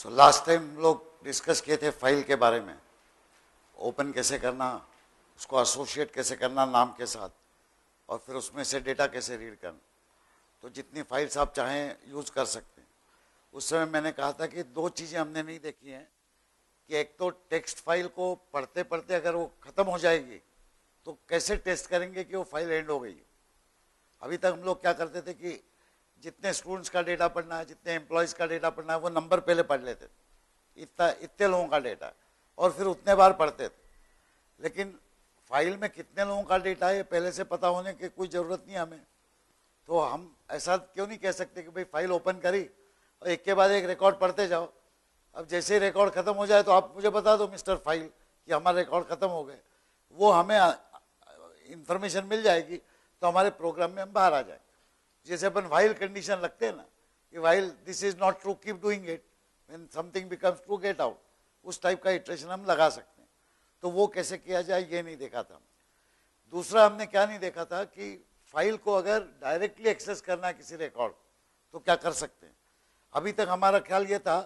Last time हम लोग discuss किए थे फाइल के बारे में, ओपन कैसे करना, उसको एसोसिएट कैसे करना नाम के साथ, और फिर उसमें से डेटा कैसे रीड करना। तो जितनी फाइल्स आप चाहें यूज कर सकते हैं। उस समय मैंने कहा था कि दो चीज़ें हमने नहीं देखी हैं कि एक तो टेक्स्ट फाइल को पढ़ते पढ़ते अगर वो ख़त्म हो जाएगी तो कैसे टेस्ट करेंगे कि वो फाइल एंड हो गई। अभी तक हम लोग क्या करते थे कि जितने स्टूडेंट्स का डेटा पढ़ना है, जितने एम्प्लॉयज़ का डेटा पढ़ना है, वो नंबर पहले पढ़ लेते थे, इतने लोगों का डेटा, और फिर उतने बार पढ़ते थे। लेकिन फाइल में कितने लोगों का डेटा है पहले से पता होने की कोई ज़रूरत नहीं हमें। तो हम ऐसा क्यों नहीं कह सकते कि भाई फाइल ओपन करी और एक के बाद एक रिकॉर्ड पढ़ते जाओ। अब जैसे ही रिकॉर्ड खत्म हो जाए तो आप मुझे बता दो मिस्टर फाइल कि हमारे रिकॉर्ड खत्म हो गए, वो हमें इंफॉर्मेशन मिल जाएगी तो हमारे प्रोग्राम में हम बाहर आ जाएंगे। जैसे अपन वाइल कंडीशन लगते हैं ना कि while this is not true keep doing it, when something becomes true get out, उस टाइप का इटरेशन हम लगा सकते हैं। तो वो कैसे किया जाए ये नहीं देखा था। दूसरा हमने क्या नहीं देखा था कि फाइल को अगर डायरेक्टली एक्सेस करना है किसी रिकॉर्ड तो क्या कर सकते हैं। अभी तक हमारा ख्याल ये था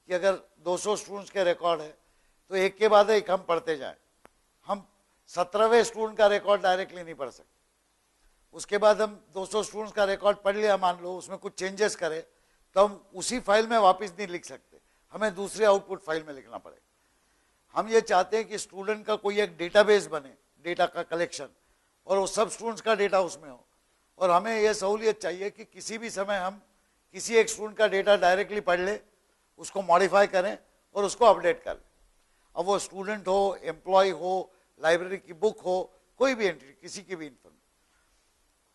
कि अगर 200 स्टूडेंट्स के रिकॉर्ड है तो एक के बाद एक हम पढ़ते जाएं। हम 17वें स्टूडेंट का रिकॉर्ड डायरेक्टली नहीं पढ़ सकते। उसके बाद हम 200 स्टूडेंट्स का रिकॉर्ड पढ़ लिया, मान लो उसमें कुछ चेंजेस करें तो हम उसी फाइल में वापस नहीं लिख सकते, हमें दूसरे आउटपुट फाइल में लिखना पड़ेगा। हम ये चाहते हैं कि स्टूडेंट का कोई एक डेटाबेस बने, डेटा का कलेक्शन, और वो सब स्टूडेंट्स का डेटा उसमें हो। और हमें यह सहूलियत चाहिए कि किसी भी समय हम किसी एक स्टूडेंट का डेटा डायरेक्टली पढ़ ले, उसको मॉडिफाई करें और उसको अपडेट कर लें। अब वो स्टूडेंट हो, एम्प्लॉय हो, लाइब्रेरी की बुक हो, कोई भी एंट्री, किसी की भी इन्फॉर्मेशन।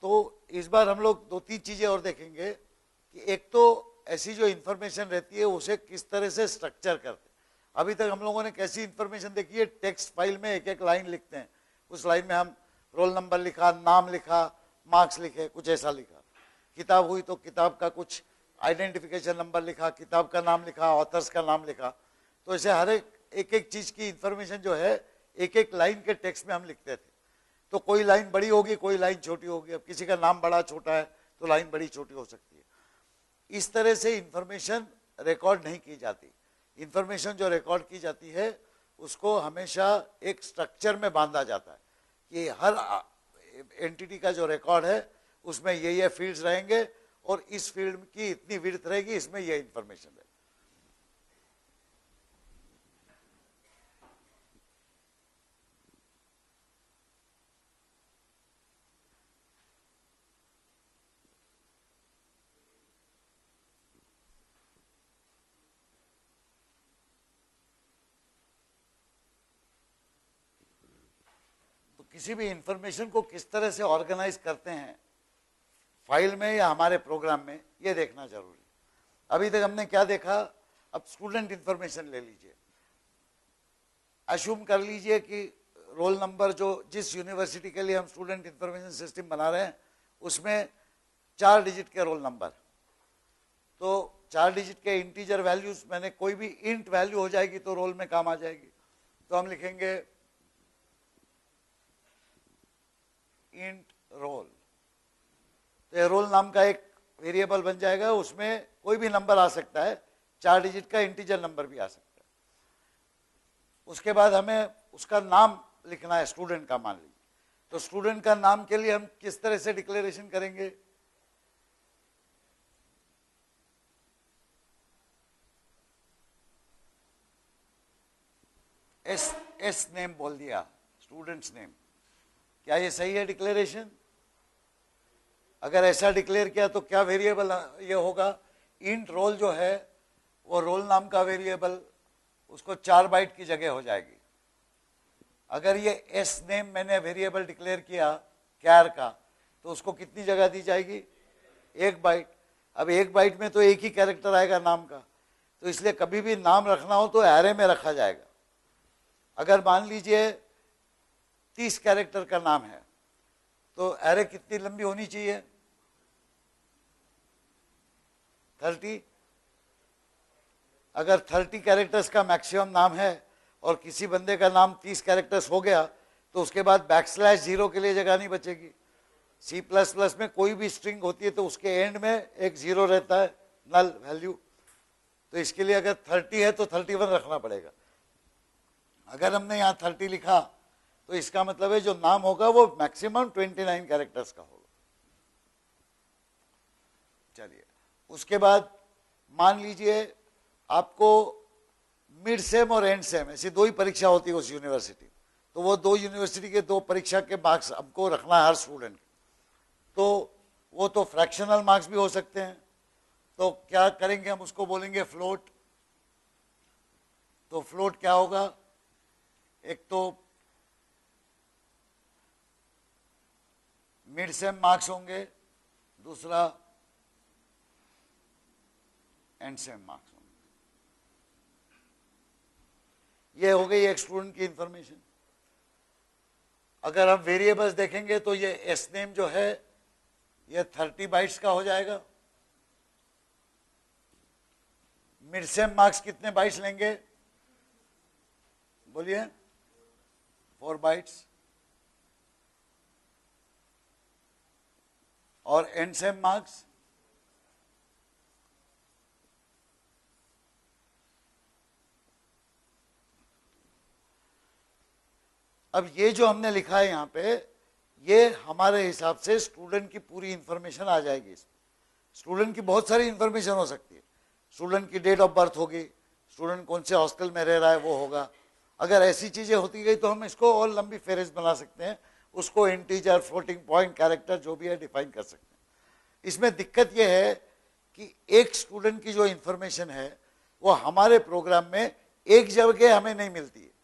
तो इस बार हम लोग दो तीन चीज़ें और देखेंगे कि एक तो ऐसी जो इन्फॉर्मेशन रहती है उसे किस तरह से स्ट्रक्चर करते हैं। अभी तक हम लोगों ने कैसी इन्फॉर्मेशन देखी है, टेक्स्ट फाइल में एक एक लाइन लिखते हैं, उस लाइन में हम रोल नंबर लिखा, नाम लिखा, मार्क्स लिखे, कुछ ऐसा लिखा। किताब हुई तो किताब का कुछ आइडेंटिफिकेशन नंबर लिखा, किताब का नाम लिखा, ऑथर्स का नाम लिखा। तो ऐसे हर एक एक चीज़ की इन्फॉर्मेशन जो है एक एक लाइन के टेक्स्ट में हम लिखते थे। तो कोई लाइन बड़ी होगी, कोई लाइन छोटी होगी। अब किसी का नाम बड़ा छोटा है तो लाइन बड़ी छोटी हो सकती है। इस तरह से इंफॉर्मेशन रिकॉर्ड नहीं की जाती। इंफॉर्मेशन जो रिकॉर्ड की जाती है उसको हमेशा एक स्ट्रक्चर में बांधा जाता है कि हर एंटिटी का जो रिकॉर्ड है उसमें ये फील्ड्स रहेंगे और इस फील्ड की इतनी विड्थ रहेगी, इसमें ये इंफॉर्मेशन रहेगी। किसी भी इंफॉर्मेशन को किस तरह से ऑर्गेनाइज करते हैं फाइल में या हमारे प्रोग्राम में, ये देखना जरूरी। अभी तक हमने क्या देखा, अब स्टूडेंट इंफॉर्मेशन ले लीजिए। अश्यूम कर लीजिए कि रोल नंबर जो जिस यूनिवर्सिटी के लिए हम स्टूडेंट इंफॉर्मेशन सिस्टम बना रहे हैं उसमें 4 डिजिट के रोल नंबर, तो 4 डिजिट के इंटीजर वैल्यूज, मैंने कोई भी इंट वैल्यू हो जाएगी तो रोल में काम आ जाएगी। तो हम लिखेंगे इंट रोल, तो ये रोल नाम का एक वेरिएबल बन जाएगा, उसमें कोई भी नंबर आ सकता है, 4 डिजिट का इंटीजर नंबर भी आ सकता है। उसके बाद हमें उसका नाम लिखना है, स्टूडेंट का मान लीजिए। तो स्टूडेंट का नाम के लिए हम किस तरह से डिक्लेरेशन करेंगे, एस नेम बोल दिया, स्टूडेंट्स नेम। क्या ये सही है डिक्लेरेशन? अगर ऐसा डिक्लेयर किया तो क्या वेरिएबल ये होगा, इंट रोल जो है वो रोल नाम का वेरिएबल, उसको 4 बाइट की जगह हो जाएगी। अगर ये एस नेम मैंने वेरिएबल डिक्लेयर किया कैर का, तो उसको कितनी जगह दी जाएगी, 1 बाइट। अब 1 बाइट में तो एक ही कैरेक्टर आएगा नाम का, तो इसलिए कभी भी नाम रखना हो तो एरे में रखा जाएगा। अगर मान लीजिए 30 कैरेक्टर का नाम है तो एरे कितनी लंबी होनी चाहिए, 30। अगर 30 कैरेक्टर्स का मैक्सिमम नाम है और किसी बंदे का नाम 30 कैरेक्टर्स हो गया तो उसके बाद \0 के लिए जगह नहीं बचेगी। C++ में कोई भी स्ट्रिंग होती है तो उसके एंड में एक 0 रहता है, नल वैल्यू। तो इसके लिए अगर 30 है तो 31 रखना पड़ेगा। अगर हमने यहाँ 30 लिखा तो इसका मतलब है जो नाम होगा वो मैक्सिमम 29 कैरेक्टर्स का होगा। चलिए, उसके बाद मान लीजिए आपको मिड सेम और एंड सेम ऐसी दो ही परीक्षा होती है उस यूनिवर्सिटी, तो वो दो यूनिवर्सिटी के दो परीक्षा के मार्क्स हमको रखना है हर स्टूडेंट। तो वो तो फ्रैक्शनल मार्क्स भी हो सकते हैं, तो क्या करेंगे हम उसको बोलेंगे फ्लोट। तो फ्लोट क्या होगा, एक तो मिड सेम मार्क्स होंगे, दूसरा एंड सेम मार्क्स होंगे। ये हो गई एक स्टूडेंट की इंफॉर्मेशन। अगर हम वेरिएबल्स देखेंगे तो ये एस नेम जो है ये 30 बाइट्स का हो जाएगा। मिड सेम मार्क्स कितने बाइट्स लेंगे, बोलिए 4 बाइट्स। और एंड सेम मार्क्स अब ये जो हमने लिखा है यहाँ पे, ये हमारे हिसाब से स्टूडेंट की पूरी इंफॉर्मेशन आ जाएगी। स्टूडेंट की बहुत सारी इंफॉर्मेशन हो सकती है। स्टूडेंट की डेट ऑफ बर्थ होगी, स्टूडेंट कौन से हॉस्टल में रह रहा है वो होगा। अगर ऐसी चीजें होती गई तो हम इसको और लंबी फेरिस्त बना सकते हैं, उसको इंटीजर, फ्लोटिंग पॉइंट, कैरेक्टर जो भी है डिफाइन कर सकते हैं। इसमें दिक्कत यह है कि एक स्टूडेंट की जो इंफॉर्मेशन है वो हमारे प्रोग्राम में एक जगह हमें नहीं मिलती है।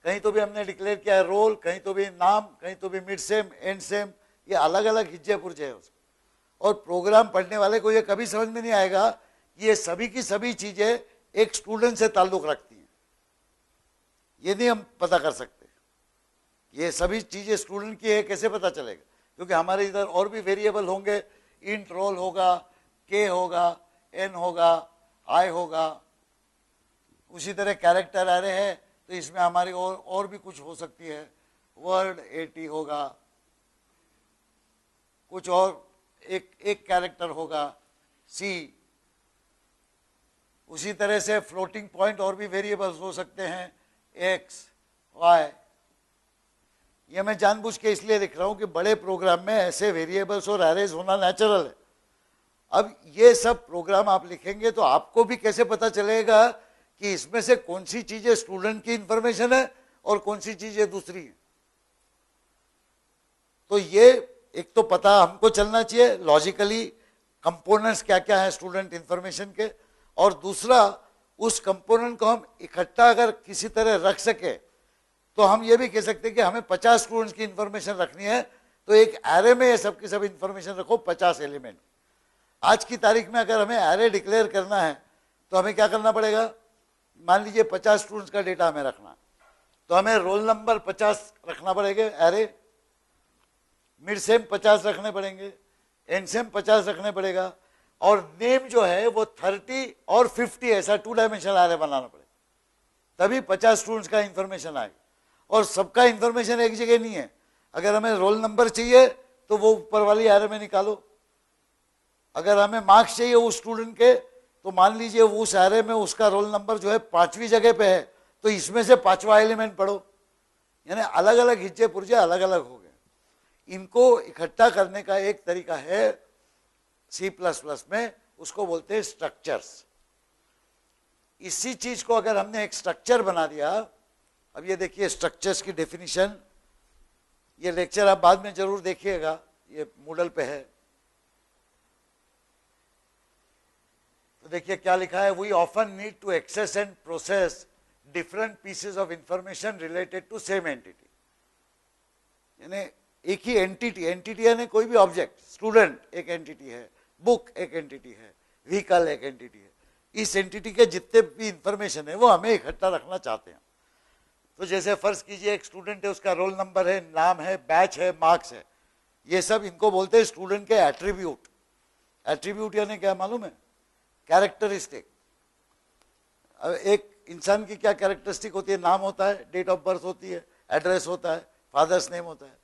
कहीं तो भी हमने डिक्लेयर किया है रोल, कहीं तो भी नाम, कहीं तो भी मिड सेम, एंड सेम, ये अलग अलग हिज्जे पुर्जे है उसमें। और प्रोग्राम पढ़ने वाले को ये कभी समझ में नहीं आएगा कि ये सभी की सभी चीजें एक स्टूडेंट से ताल्लुक रखती हैं। ये नहीं हम पता कर सकते ये सभी चीजें स्टूडेंट की है, कैसे पता चलेगा, क्योंकि हमारे इधर और भी वेरिएबल होंगे। इंट रोल होगा, के होगा, एन होगा, आई होगा। उसी तरह कैरेक्टर एरे है तो इसमें हमारी और भी कुछ हो सकती है। वर्ड 80 होगा, कुछ और एक कैरेक्टर होगा सी। उसी तरह से फ्लोटिंग पॉइंट और भी वेरिएबल्स हो सकते हैं, एक्स, वाई। ये मैं जानबूझ के इसलिए लिख रहा हूं कि बड़े प्रोग्राम में ऐसे वेरिएबल्स और एरेज होना नेचुरल है। अब ये सब प्रोग्राम आप लिखेंगे तो आपको भी कैसे पता चलेगा कि इसमें से कौन सी चीजें स्टूडेंट की इंफॉर्मेशन है और कौन सी चीजें दूसरी है। तो ये एक तो पता हमको चलना चाहिए लॉजिकली कंपोनेंट्स क्या क्या है स्टूडेंट इंफॉर्मेशन के, और दूसरा उस कंपोनेंट को हम इकट्ठा अगर किसी तरह रख सके तो हम ये भी कह सकते हैं कि हमें 50 स्टूडेंट्स की इंफॉर्मेशन रखनी है, तो एक एरे में ये सब की सब इंफॉर्मेशन रखो 50 एलिमेंट। आज की तारीख में अगर हमें एरे डिक्लेयर करना है तो हमें क्या करना पड़ेगा, मान लीजिए 50 स्टूडेंट्स का डेटा हमें रखना, तो हमें रोल नंबर 50 रखना पड़ेगा एरे, मिड सेम 50 रखने पड़ेंगे, एंड सेम 50 रखने पड़ेगा, और नेम जो है वो 30 और 50 ऐसा 2 डायमेंशनल एरे बनाना पड़ेगा, तभी 50 स्टूडेंट्स का इंफॉर्मेशन आएगा। और सबका इंफॉर्मेशन एक जगह नहीं है। अगर हमें रोल नंबर चाहिए तो वो ऊपर वाली एरे में निकालो, अगर हमें मार्क्स चाहिए उस स्टूडेंट के तो मान लीजिए उस एरे में उसका रोल नंबर जो है 5वीं जगह पे है, तो इसमें से 5वां एलिमेंट पढ़ो। यानी अलग अलग हिज्जे पुर्जे अलग अलग हो गए। इनको इकट्ठा करने का एक तरीका है C++ में, उसको बोलते हैं स्ट्रक्चर्स। इसी चीज को अगर हमने एक स्ट्रक्चर बना दिया, अब ये देखिए स्ट्रक्चर्स की डेफिनेशन, ये लेक्चर आप बाद में जरूर देखिएगा, ये मूडल पे है। तो देखिए क्या लिखा है, we often need to access and process different pieces of information related to same entity. यानी एक ही एंटिटी, एंटिटी यानी कोई भी ऑब्जेक्ट, स्टूडेंट एक एंटिटी है, बुक एक एंटिटी है, व्हीकल एक एंटिटी है। इस एंटिटी के जितने भी इंफॉर्मेशन है वो हमें इकट्ठा रखना चाहते हैं। तो जैसे फर्ज कीजिए एक स्टूडेंट है, उसका रोल नंबर है, नाम है, बैच है, मार्क्स है, ये सब इनको बोलते हैं स्टूडेंट के एट्रीब्यूट। एट्रीब्यूट यानी क्या मालूम है, कैरेक्टरिस्टिक। अब एक इंसान की क्या कैरेक्टरिस्टिक होती है, नाम होता है, डेट ऑफ बर्थ होती है, एड्रेस होता है, फादर्स नेम होता है।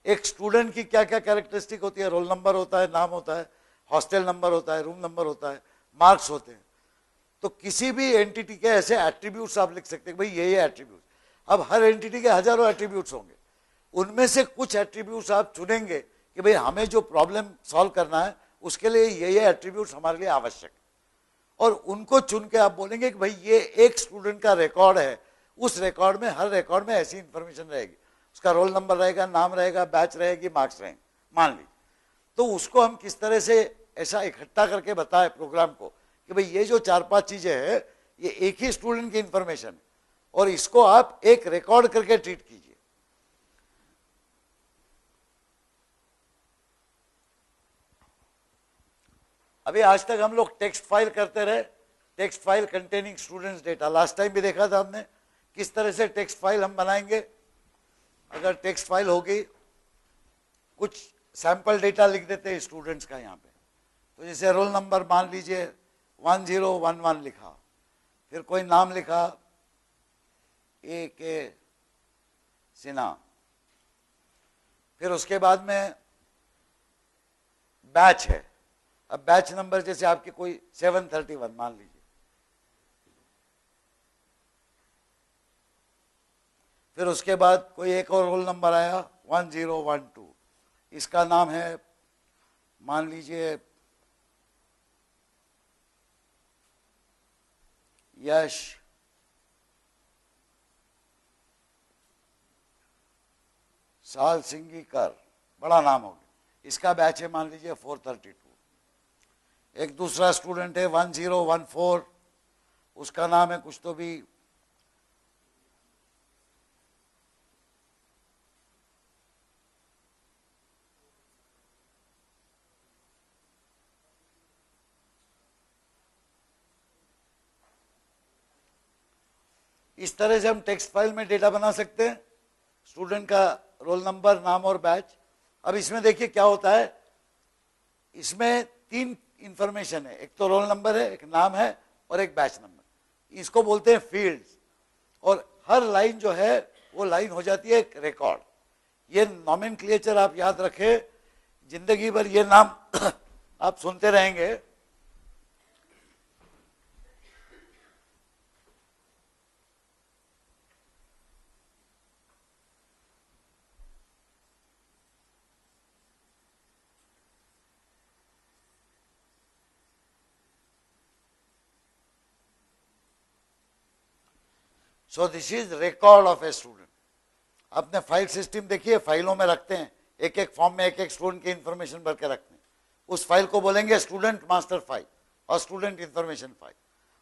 एक स्टूडेंट की क्या क्या कैरेक्टरिस्टिक होती है, रोल नंबर होता है, नाम होता है, हॉस्टल नंबर होता है, रूम नंबर होता है, मार्क्स होते हैं। तो किसी भी एंटिटी के ऐसे एट्रीब्यूट्स आप लिख सकते हैं, भाई ये एट्रीब्यूट। अब हर एंटिटी के हजारों एट्रीब्यूट्स होंगे, उनमें से कुछ एट्रीब्यूट्स आप चुनेंगे कि भाई हमें जो प्रॉब्लम सॉल्व करना है उसके लिए ये एट्रीब्यूट्स हमारे लिए आवश्यक है, और उनको चुन के आप बोलेंगे कि भाई ये एक स्टूडेंट का रिकॉर्ड है, उस रिकॉर्ड में हर रिकॉर्ड में ऐसी इंफॉर्मेशन रहेगी, उसका रोल नंबर रहेगा, नाम रहेगा, बैच रहेगी, मार्क्स रहेंगे, मान लीजिए। तो उसको हम किस तरह से ऐसा इकट्ठा करके बताएं प्रोग्राम को कि भाई ये जो 4-5 चीजें हैं ये एक ही स्टूडेंट की इंफॉर्मेशन है, और इसको आप एक रिकॉर्ड करके ट्रीट कीजिए। अभी आज तक हम लोग टेक्स्ट फाइल करते रहे, text file containing students data. Last time भी देखा था हमने किस तरह से टेक्स्ट फाइल हम बनाएंगे। अगर टेक्स्ट फाइल होगी, कुछ सैंपल डेटा लिख देते हैं स्टूडेंट्स का यहाँ पे, तो जैसे रोल नंबर मान लीजिए 1011 लिखा, फिर कोई नाम लिखा A.K. सिन्हा, फिर उसके बाद में बैच है। अब बैच नंबर जैसे आपकी कोई 731 मान लीजिए, फिर उसके बाद कोई एक और रोल नंबर आया 1012, इसका नाम है मान लीजिए यश साल सिंगीकर, बड़ा नाम हो गया, इसका बैच है मान लीजिए 432। एक दूसरा स्टूडेंट है 1014, उसका नाम है कुछ तो भी इस तरह से हम टेक्स्ट फाइल में डेटा बना सकते हैं, स्टूडेंट का रोल नंबर, नाम और बैच। अब इसमें देखिए क्या होता है, इसमें 3 इंफॉर्मेशन है, एक तो रोल नंबर है, एक नाम है और एक बैच नंबर। इसको बोलते हैं फील्ड्स, और हर लाइन जो है वो लाइन हो जाती है एक रिकॉर्ड। ये नॉमेनक्लेचर आप याद रखें, जिंदगी भर ये नाम आप सुनते रहेंगे। So this is record of a student. अपने फाइल सिस्टम देखिए, फाइलों में रखते हैं, एक एक फॉर्म में एक एक स्टूडेंट की इंफॉर्मेशन भर के रखते हैं। उस फाइल को बोलेंगे स्टूडेंट मास्टर फाइल और स्टूडेंट इंफॉर्मेशन फाइल,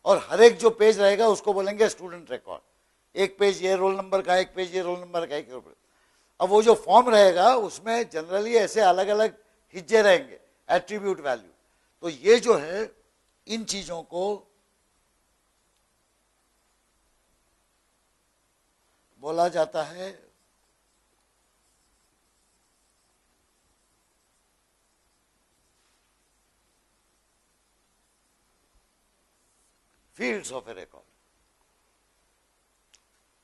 और हर एक जो पेज रहेगा उसको बोलेंगे स्टूडेंट रिकॉर्ड। एक पेज ये रोल नंबर का, एक पेज ये रोल नंबर का, एक रोल। अब वो जो फॉर्म रहेगा उसमें जनरली ऐसे अलग अलग हिज्जे रहेंगे, एट्रीब्यूट वैल्यू। तो ये जो है इन चीजों को बोला जाता है फील्ड्स ऑफ ए रिकॉर्ड।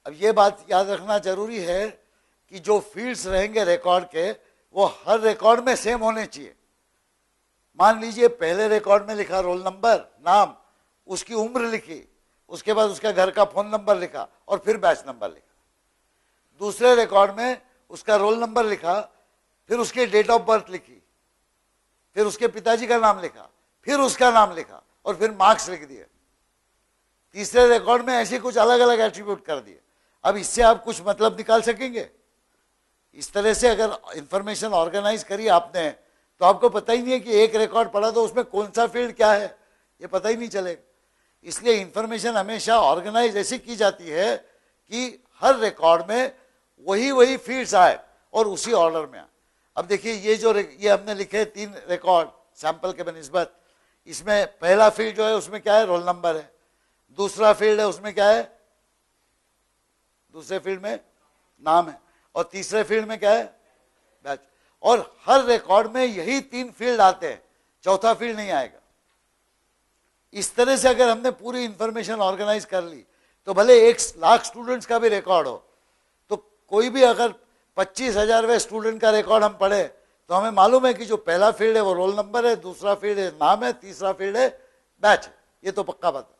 अब ये बात याद रखना जरूरी है कि जो फील्ड्स रहेंगे रिकॉर्ड के, वो हर रिकॉर्ड में सेम होने चाहिए। मान लीजिए पहले रिकॉर्ड में लिखा रोल नंबर, नाम, उसकी उम्र लिखी, उसके बाद उसका घर का फोन नंबर लिखा और फिर बैच नंबर लिखा। दूसरे रिकॉर्ड में उसका रोल नंबर लिखा, फिर उसके डेट ऑफ बर्थ लिखी, फिर उसके पिताजी का नाम लिखा, फिर उसका नाम लिखा और फिर मार्क्स लिख दिए। तीसरे रिकॉर्ड में ऐसे कुछ अलग अलग एट्रीब्यूट कर दिए। अब इससे आप कुछ मतलब निकाल सकेंगे? इस तरह से अगर इंफॉर्मेशन ऑर्गेनाइज करी आपने, तो आपको पता ही नहीं है कि एक रिकॉर्ड पढ़ा तो उसमें कौन सा फील्ड क्या है, ये पता ही नहीं चलेगा। इसलिए इंफॉर्मेशन हमेशा ऑर्गेनाइज ऐसी की जाती है कि हर रिकॉर्ड में वही फील्ड्स आए और उसी ऑर्डर में आए। अब देखिए ये हमने लिखे 3 रिकॉर्ड सैंपल के बनिस्बत। इसमें पहला फील्ड जो है उसमें क्या है, रोल नंबर है। दूसरा फील्ड है उसमें क्या है, दूसरे फील्ड में नाम है, और तीसरे फील्ड में क्या है, बैच। और हर रिकॉर्ड में यही 3 फील्ड आते हैं, चौथा फील्ड नहीं आएगा। इस तरह से अगर हमने पूरी इंफॉर्मेशन ऑर्गेनाइज कर ली, तो भले 1 लाख स्टूडेंट्स का भी रिकॉर्ड हो, तो कोई भी अगर 25,000वें स्टूडेंट का रिकॉर्ड हम पढ़े, तो हमें मालूम है कि जो पहला फील्ड है वो रोल नंबर है, दूसरा फील्ड है नाम है, तीसरा फील्ड है बैच है। ये तो पक्का बात है।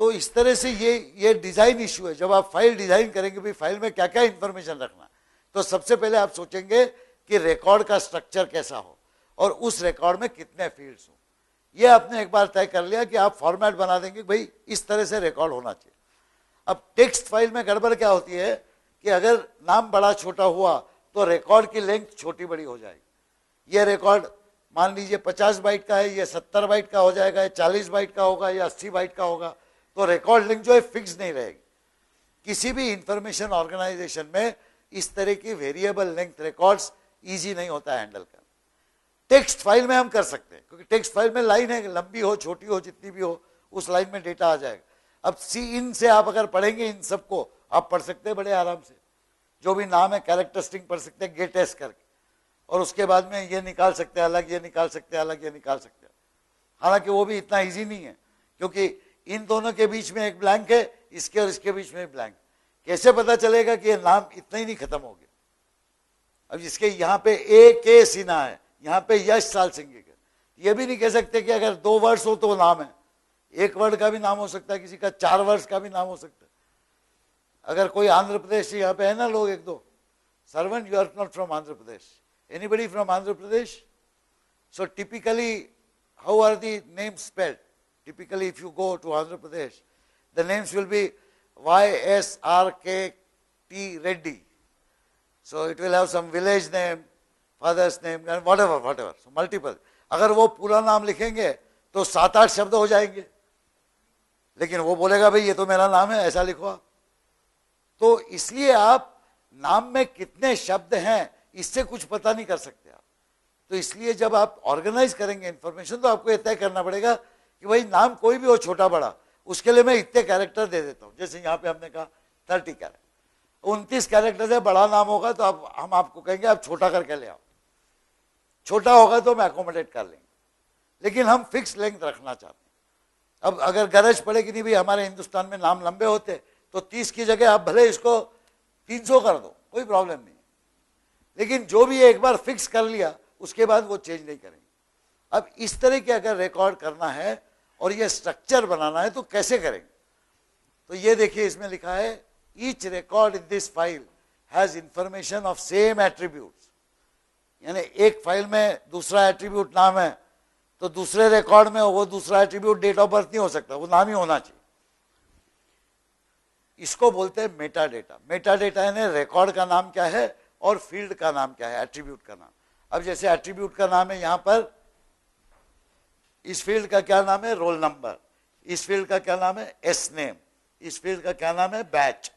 तो इस तरह से ये डिजाइन इश्यू है। जब आप फाइल डिजाइन करेंगे भी फाइल में क्या क्या इंफॉर्मेशन रखना, तो सबसे पहले आप सोचेंगे कि रिकॉर्ड का स्ट्रक्चर कैसा हो और उस रिकॉर्ड में कितने फील्ड्स हो। ये आपने एक बार तय कर लिया कि आप फॉर्मेट बना देंगे भाई इस तरह से रिकॉर्ड होना चाहिए। अब टेक्स्ट फाइल में गड़बड़ क्या होती है कि अगर नाम बड़ा छोटा हुआ तो रिकॉर्ड की लेंथ छोटी बड़ी हो जाएगी। ये रिकॉर्ड मान लीजिए 50 बाइट का है, ये 70 बाइट का हो जाएगा, ये 40 बाइट का होगा, या 80 बाइट का होगा, तो रिकॉर्ड लिंक जो है फिक्स नहीं रहेगी। किसी भी इंफॉर्मेशन ऑर्गेनाइजेशन में इस तरह की वेरिएबल लेंथ रिकॉर्ड्स इजी नहीं होता है हैंडल करना। टेक्स्ट फाइल में हम कर सकते हैं, क्योंकि टेक्स्ट फाइल में लाइन है, लंबी हो छोटी हो जितनी भी हो उस लाइन में डेटा आ जाएगा। अब सी इन से आप अगर पढ़ेंगे इन सबको आप पढ़ सकते हैं बड़े आराम से, जो भी नाम है कैरेक्टर स्ट्रिंग पढ़ सकते हैं गेट एस करके, और उसके बाद में ये निकाल सकते हैं अलग, ये निकाल सकते हैं अलग, ये निकाल सकते हैं। हालांकि वो भी इतना इजी नहीं है, क्योंकि इन दोनों के बीच में एक ब्लैंक है, इसके और इसके बीच में एक ब्लैंक। कैसे पता चलेगा कि ये नाम इतना ही नहीं खत्म हो गया। अब जिसके यहाँ पे ए के सिन्हा है, यहाँ पे यश साल सिंह है, ये भी नहीं कह सकते कि अगर 2 वर्ड्स हो तो नाम है। 1 वर्ड का भी नाम हो सकता है, किसी का 4 वर्ड्स का भी नाम हो सकता है। अगर कोई आंध्र प्रदेश से यहाँ पे है ना लोग एक दो, servant you are not from Andhra Pradesh, anybody from Andhra Pradesh? So typically how are the names spelled? Typically, if you go to Andhra Pradesh, the names will be YSRKT Reddy. So it will have some village name, father's name, and whatever. So multiple. अगर वो पूरा नाम लिखेंगे तो 7-8 शब्द हो जाएंगे, लेकिन वो बोलेगा भाई ये तो मेरा नाम है, ऐसा लिखो आप। तो इसलिए आप नाम में कितने शब्द हैं इससे कुछ पता नहीं कर सकते आप। तो इसलिए जब आप ऑर्गेनाइज करेंगे इंफॉर्मेशन तो आपको यह तय करना पड़ेगा कि भाई नाम कोई भी हो छोटा बड़ा, उसके लिए मैं इतने कैरेक्टर दे देता हूं। जैसे यहाँ पे हमने कहा 30 कैरेक्टर, 29 कैरेक्टर से बड़ा नाम होगा तो अब हम आपको कहेंगे आप छोटा करके ले आओ, छोटा होगा तो हम एकोमोडेट कर लेंगे, लेकिन हम फिक्स लेंथ रखना चाहते हैं। अब अगर गरज पड़े कि नहीं भाई हमारे हिंदुस्तान में नाम लंबे होते तो 30 की जगह आप भले इसको 300 कर दो, कोई प्रॉब्लम नहीं, लेकिन जो भी एक बार फिक्स कर लिया उसके बाद वो चेंज नहीं करेंगे। अब इस तरह के अगर रिकॉर्ड करना है और ये स्ट्रक्चर बनाना है तो कैसे करेंगे? तो ये देखिए इसमें लिखा है each record in this file has information of same attributes. यानी एक फाइल में दूसरा एट्रीब्यूट नाम है तो दूसरे रिकॉर्ड में वो दूसरा एट्रीब्यूट डेट ऑफ बर्थ नहीं हो सकता, वो नाम ही होना चाहिए। इसको बोलते हैं मेटा डेटा। मेटा डेटा यानी रिकॉर्ड का नाम क्या है और फील्ड का नाम क्या है, एट्रीब्यूट का नाम। अब जैसे एट्रीब्यूट का नाम है यहां पर, इस फील्ड का क्या नाम है रोल नंबर, इस फील्ड का क्या नाम है एस नेम, इस फील्ड का क्या नाम है बैच,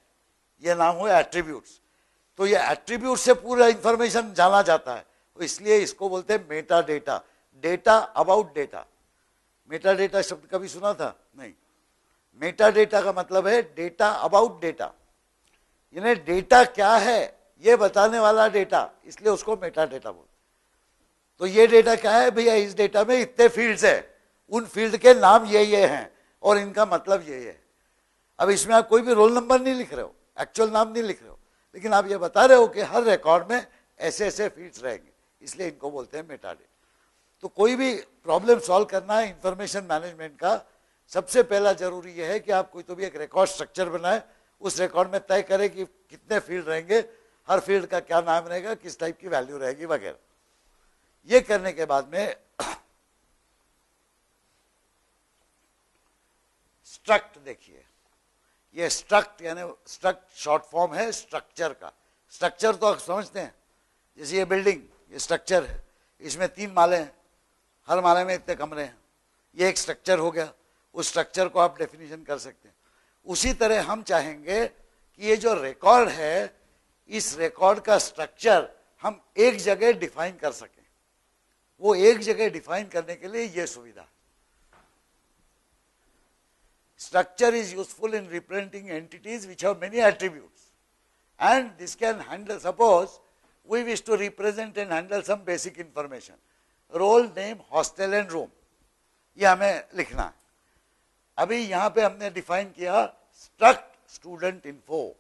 ये नाम हुए एट्रीब्यूट्स। तो ये एट्रीब्यूट से पूरा इंफॉर्मेशन जाना जाता है, तो इसलिए इसको बोलते हैं Meta data, data about data. Meta data शब्द कभी सुना था? नहीं। मेटा डेटा का मतलब है डेटा अबाउट डेटा, यानी डेटा क्या है ये बताने वाला डेटा, इसलिए उसको मेटा डेटा बोलते। तो ये डेटा क्या है भैया, इस डेटा में इतने फील्ड्स है, उन फील्ड के नाम ये हैं और इनका मतलब ये है। अब इसमें आप कोई भी रोल नंबर नहीं लिख रहे हो, एक्चुअल नाम नहीं लिख रहे हो, लेकिन आप ये बता रहे हो कि हर रिकॉर्ड में ऐसे ऐसे फील्ड्स रहेंगे, इसलिए इनको बोलते हैं मेटा डेटा। तो कोई भी प्रॉब्लम सॉल्व करना है इंफॉर्मेशन मैनेजमेंट का, सबसे पहला जरूरी यह है कि आप कोई तो भी एक रिकॉर्ड स्ट्रक्चर बनाए, उस रिकॉर्ड में तय करें कि कितने फील्ड रहेंगे, हर फील्ड का क्या नाम रहेगा, किस टाइप की वैल्यू रहेगी वगैरह। ये करने के बाद में स्ट्रक्ट देखिए, ये स्ट्रक्ट यानी स्ट्रक्ट शॉर्ट फॉर्म है स्ट्रक्चर का। स्ट्रक्चर तो आप समझते हैं, जैसे ये बिल्डिंग, ये स्ट्रक्चर है, इसमें 3 माले हैं, हर माले में इतने कमरे हैं, ये एक स्ट्रक्चर हो गया। उस स्ट्रक्चर को आप डेफिनेशन कर सकते हैं। उसी तरह हम चाहेंगे कि ये जो रिकॉर्ड है, इस रिकॉर्ड का स्ट्रक्चर हम एक जगह डिफाइन कर सकें। वो एक जगह डिफाइन करने के लिए ये सुविधा। Structure is useful in representing entities which have many attributes and this can handle, suppose we wish to represent and handle some basic information, roll name hostel and room, ये हमें लिखना है। अभी यहां पे हमने डिफाइन किया स्ट्रक्ट स्टूडेंट इन्फो,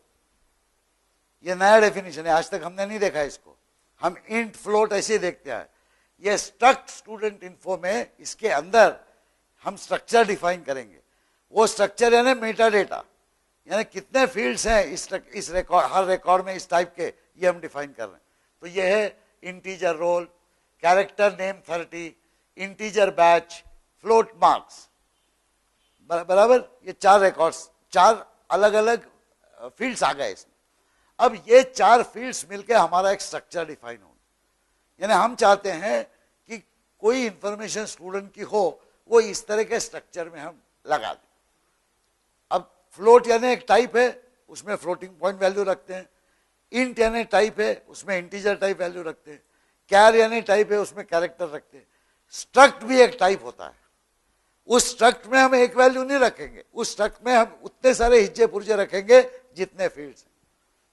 ये नया डेफिनेशन है, आज तक हमने नहीं देखा इसको, हम इंट फ्लोट ऐसे देखते हैं। ये स्ट्रक्ट स्टूडेंट इन्फो में इसके अंदर हम स्ट्रक्चर डिफाइन करेंगे। वो स्ट्रक्चर यानी मेटा डेटा, यानी कितने फील्ड्स हैं इस रिकॉर्ड, हर रिकॉर्ड में इस टाइप के, ये हम डिफाइन कर रहे हैं। तो ये है integer roll, character name 30, integer batch, float marks, बराबर। ये 4 रिकॉर्ड्स, 4 अलग अलग फील्ड्स आ गए इसमें। अब ये 4 फील्ड्स मिलके हमारा एक स्ट्रक्चर डिफाइन हो, यानी हम चाहते हैं कि कोई इंफॉर्मेशन स्टूडेंट की हो वो इस तरह के स्ट्रक्चर में हम लगा दें। अब फ्लोट यानी एक टाइप है, उसमें फ्लोटिंग पॉइंट वैल्यू रखते हैं। इंट यानी टाइप है, उसमें इंटीजर टाइप वैल्यू रखते हैं। कैर यानी टाइप है, उसमें कैरेक्टर रखते हैं। स्ट्रक्ट भी एक टाइप होता है, उस स्ट्रक्ट में हम एक वैल्यू नहीं रखेंगे, उस स्ट्रक्ट में हम उतने सारे हिज्जे पुर्जे रखेंगे जितने फील्ड्स हैं।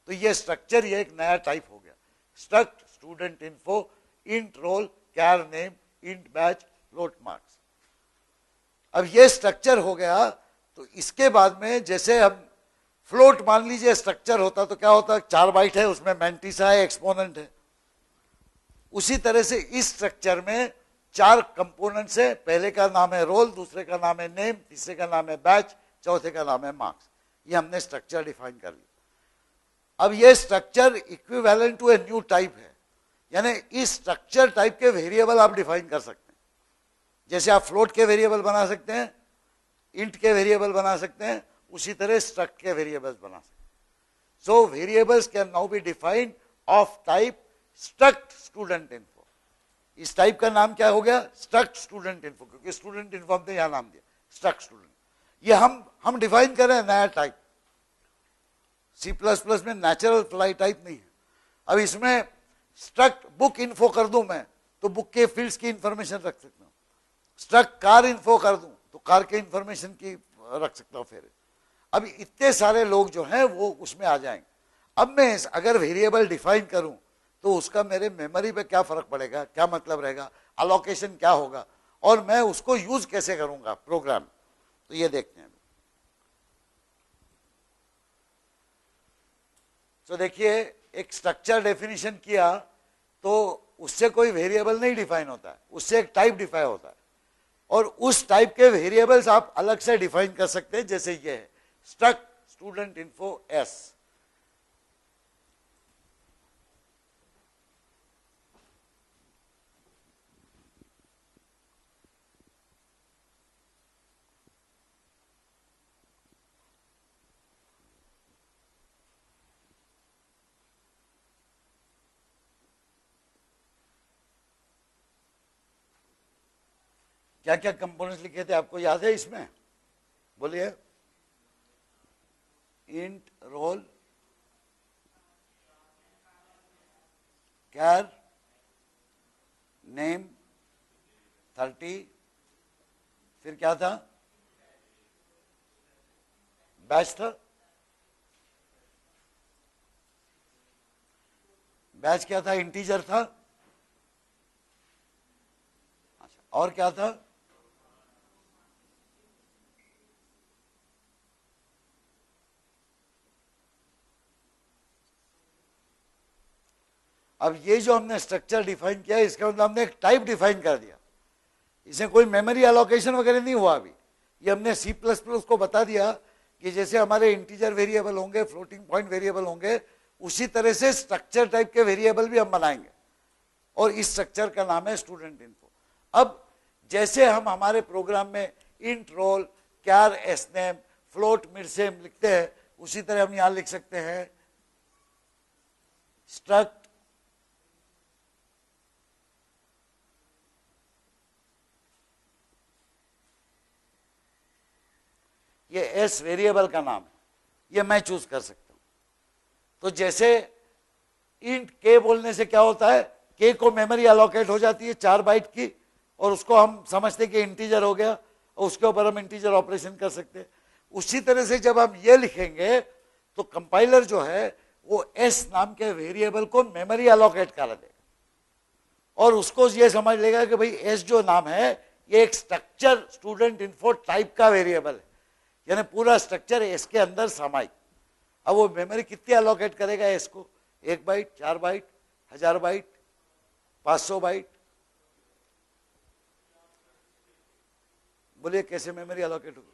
तो ये स्ट्रक्चर, ये एक नया टाइप हो गया, struct student info, int roll, char name, int batch, float marks. अब ये स्ट्रक्चर हो गया, तो इसके बाद में जैसे हम फ्लोट मान लीजिए स्ट्रक्चर होता तो क्या होता, 4 बाइट है, उसमें मैंटिसा है, एक्सपोनेंट है। उसी तरह से इस स्ट्रक्चर में 4 कंपोनेंट्स है, पहले का नाम है रोल, दूसरे का नाम है नेम, तीसरे का नाम है बैच, चौथे का नाम है मार्क्स। ये हमने स्ट्रक्चर डिफाइन कर लिया। अब ये structure equivalent to a new type है, यानी इस स्ट्रक्चर टाइप के वेरिएबल आप डिफाइन कर सकते हैं। जैसे आप फ्लोट के वेरिएबल बना सकते हैं, इंट के वेरिएबल बना सकते हैं, उसी तरह स्ट्रक्ट के वेरिएबल्स बना सकते हैं। So variables can now be defined of type struct student info. इस टाइप का नाम क्या हो गया, स्ट्रक्ट स्टूडेंट इन्फो, क्योंकि स्टूडेंट इन्फो हमने यहां नाम दिया स्ट्रक्ट स्टूडेंट। ये हम डिफाइन कर रहे हैं नया टाइप। C++ में नेचुरल फ्लाई टाइप नहीं है। अब इसमें स्ट्रक्ट बुक इन्फो कर दूं मैं, तो बुक के फील्ड्स की इंफॉर्मेशन रख सकता हूं। स्ट्रक्ट कार इन्फो कर दूं तो कार के इंफॉर्मेशन की रख सकता हूं। फिर अब इतने सारे लोग जो हैं वो उसमें आ जाएंगे। अब मैं अगर वेरिएबल डिफाइन करूं तो उसका मेरे मेमोरी पे क्या फर्क पड़ेगा, क्या मतलब रहेगा, अलोकेशन क्या होगा, और मैं उसको यूज कैसे करूंगा प्रोग्राम। तो ये देखते हैं। तो देखिए, एक स्ट्रक्चर डेफिनेशन किया तो उससे कोई वेरिएबल नहीं डिफाइन होता है, उससे एक टाइप डिफाइन होता है, और उस टाइप के वेरिएबल्स आप अलग से डिफाइन कर सकते हैं। जैसे ये है स्ट्रक्ट स्टूडेंट इन्फो एस। क्या क्या कंपोनेंट्स लिखे थे आपको याद है इसमें, बोलिए। इंट रोल, कैर नेम 30, फिर क्या था, बैच था, बैच क्या था, इंटीजर था। अच्छा, और क्या था, अब ये जो हमने स्ट्रक्चर डिफाइन किया, इसका मतलब हमने एक टाइप डिफाइन कर दिया। इसमें कोई मेमोरी एलोकेशन वगैरह नहीं हुआ अभी। ये हमने C++ को बता दिया कि जैसे हमारे इंटीजर वेरिएबल होंगे, फ्लोटिंग पॉइंट वेरिएबल होंगे, उसी तरह से स्ट्रक्चर टाइप के वेरिएबल भी हम बनाएंगे, और इस स्ट्रक्चर का नाम है स्टूडेंट इन्फो। अब जैसे हम हमारे प्रोग्राम में इंट रोल, कैर एसनेम, फ्लोट मिडसेम लिखते हैं, उसी तरह हम यहां लिख सकते हैं स्ट्रक्ट ये एस वेरिएबल का नाम है, ये मैं चूज कर सकता हूं। तो जैसे इंट के बोलने से क्या होता है, के को मेमोरी अलोकेट हो जाती है 4 बाइट की, और उसको हम समझते कि इंटीजर हो गया, और उसके ऊपर हम इंटीजर ऑपरेशन कर सकते हैं। उसी तरह से जब हम ये लिखेंगे तो कंपाइलर जो है वो एस नाम के वेरिएबल को मेमोरी अलोकेट कर देगा, और उसको ये समझ लेगा कि भाई एस जो नाम है ये एक स्ट्रक्चर स्टूडेंट इन्फो टाइप का वेरिएबल है, यानी पूरा स्ट्रक्चर एस के अंदर समाई। अब वो मेमोरी कितनी अलोकेट करेगा एस को, 1 बाइट, 4 बाइट, 1000 बाइट, 500 बाइट, बोलिए कैसे मेमोरी अलोकेट होगी।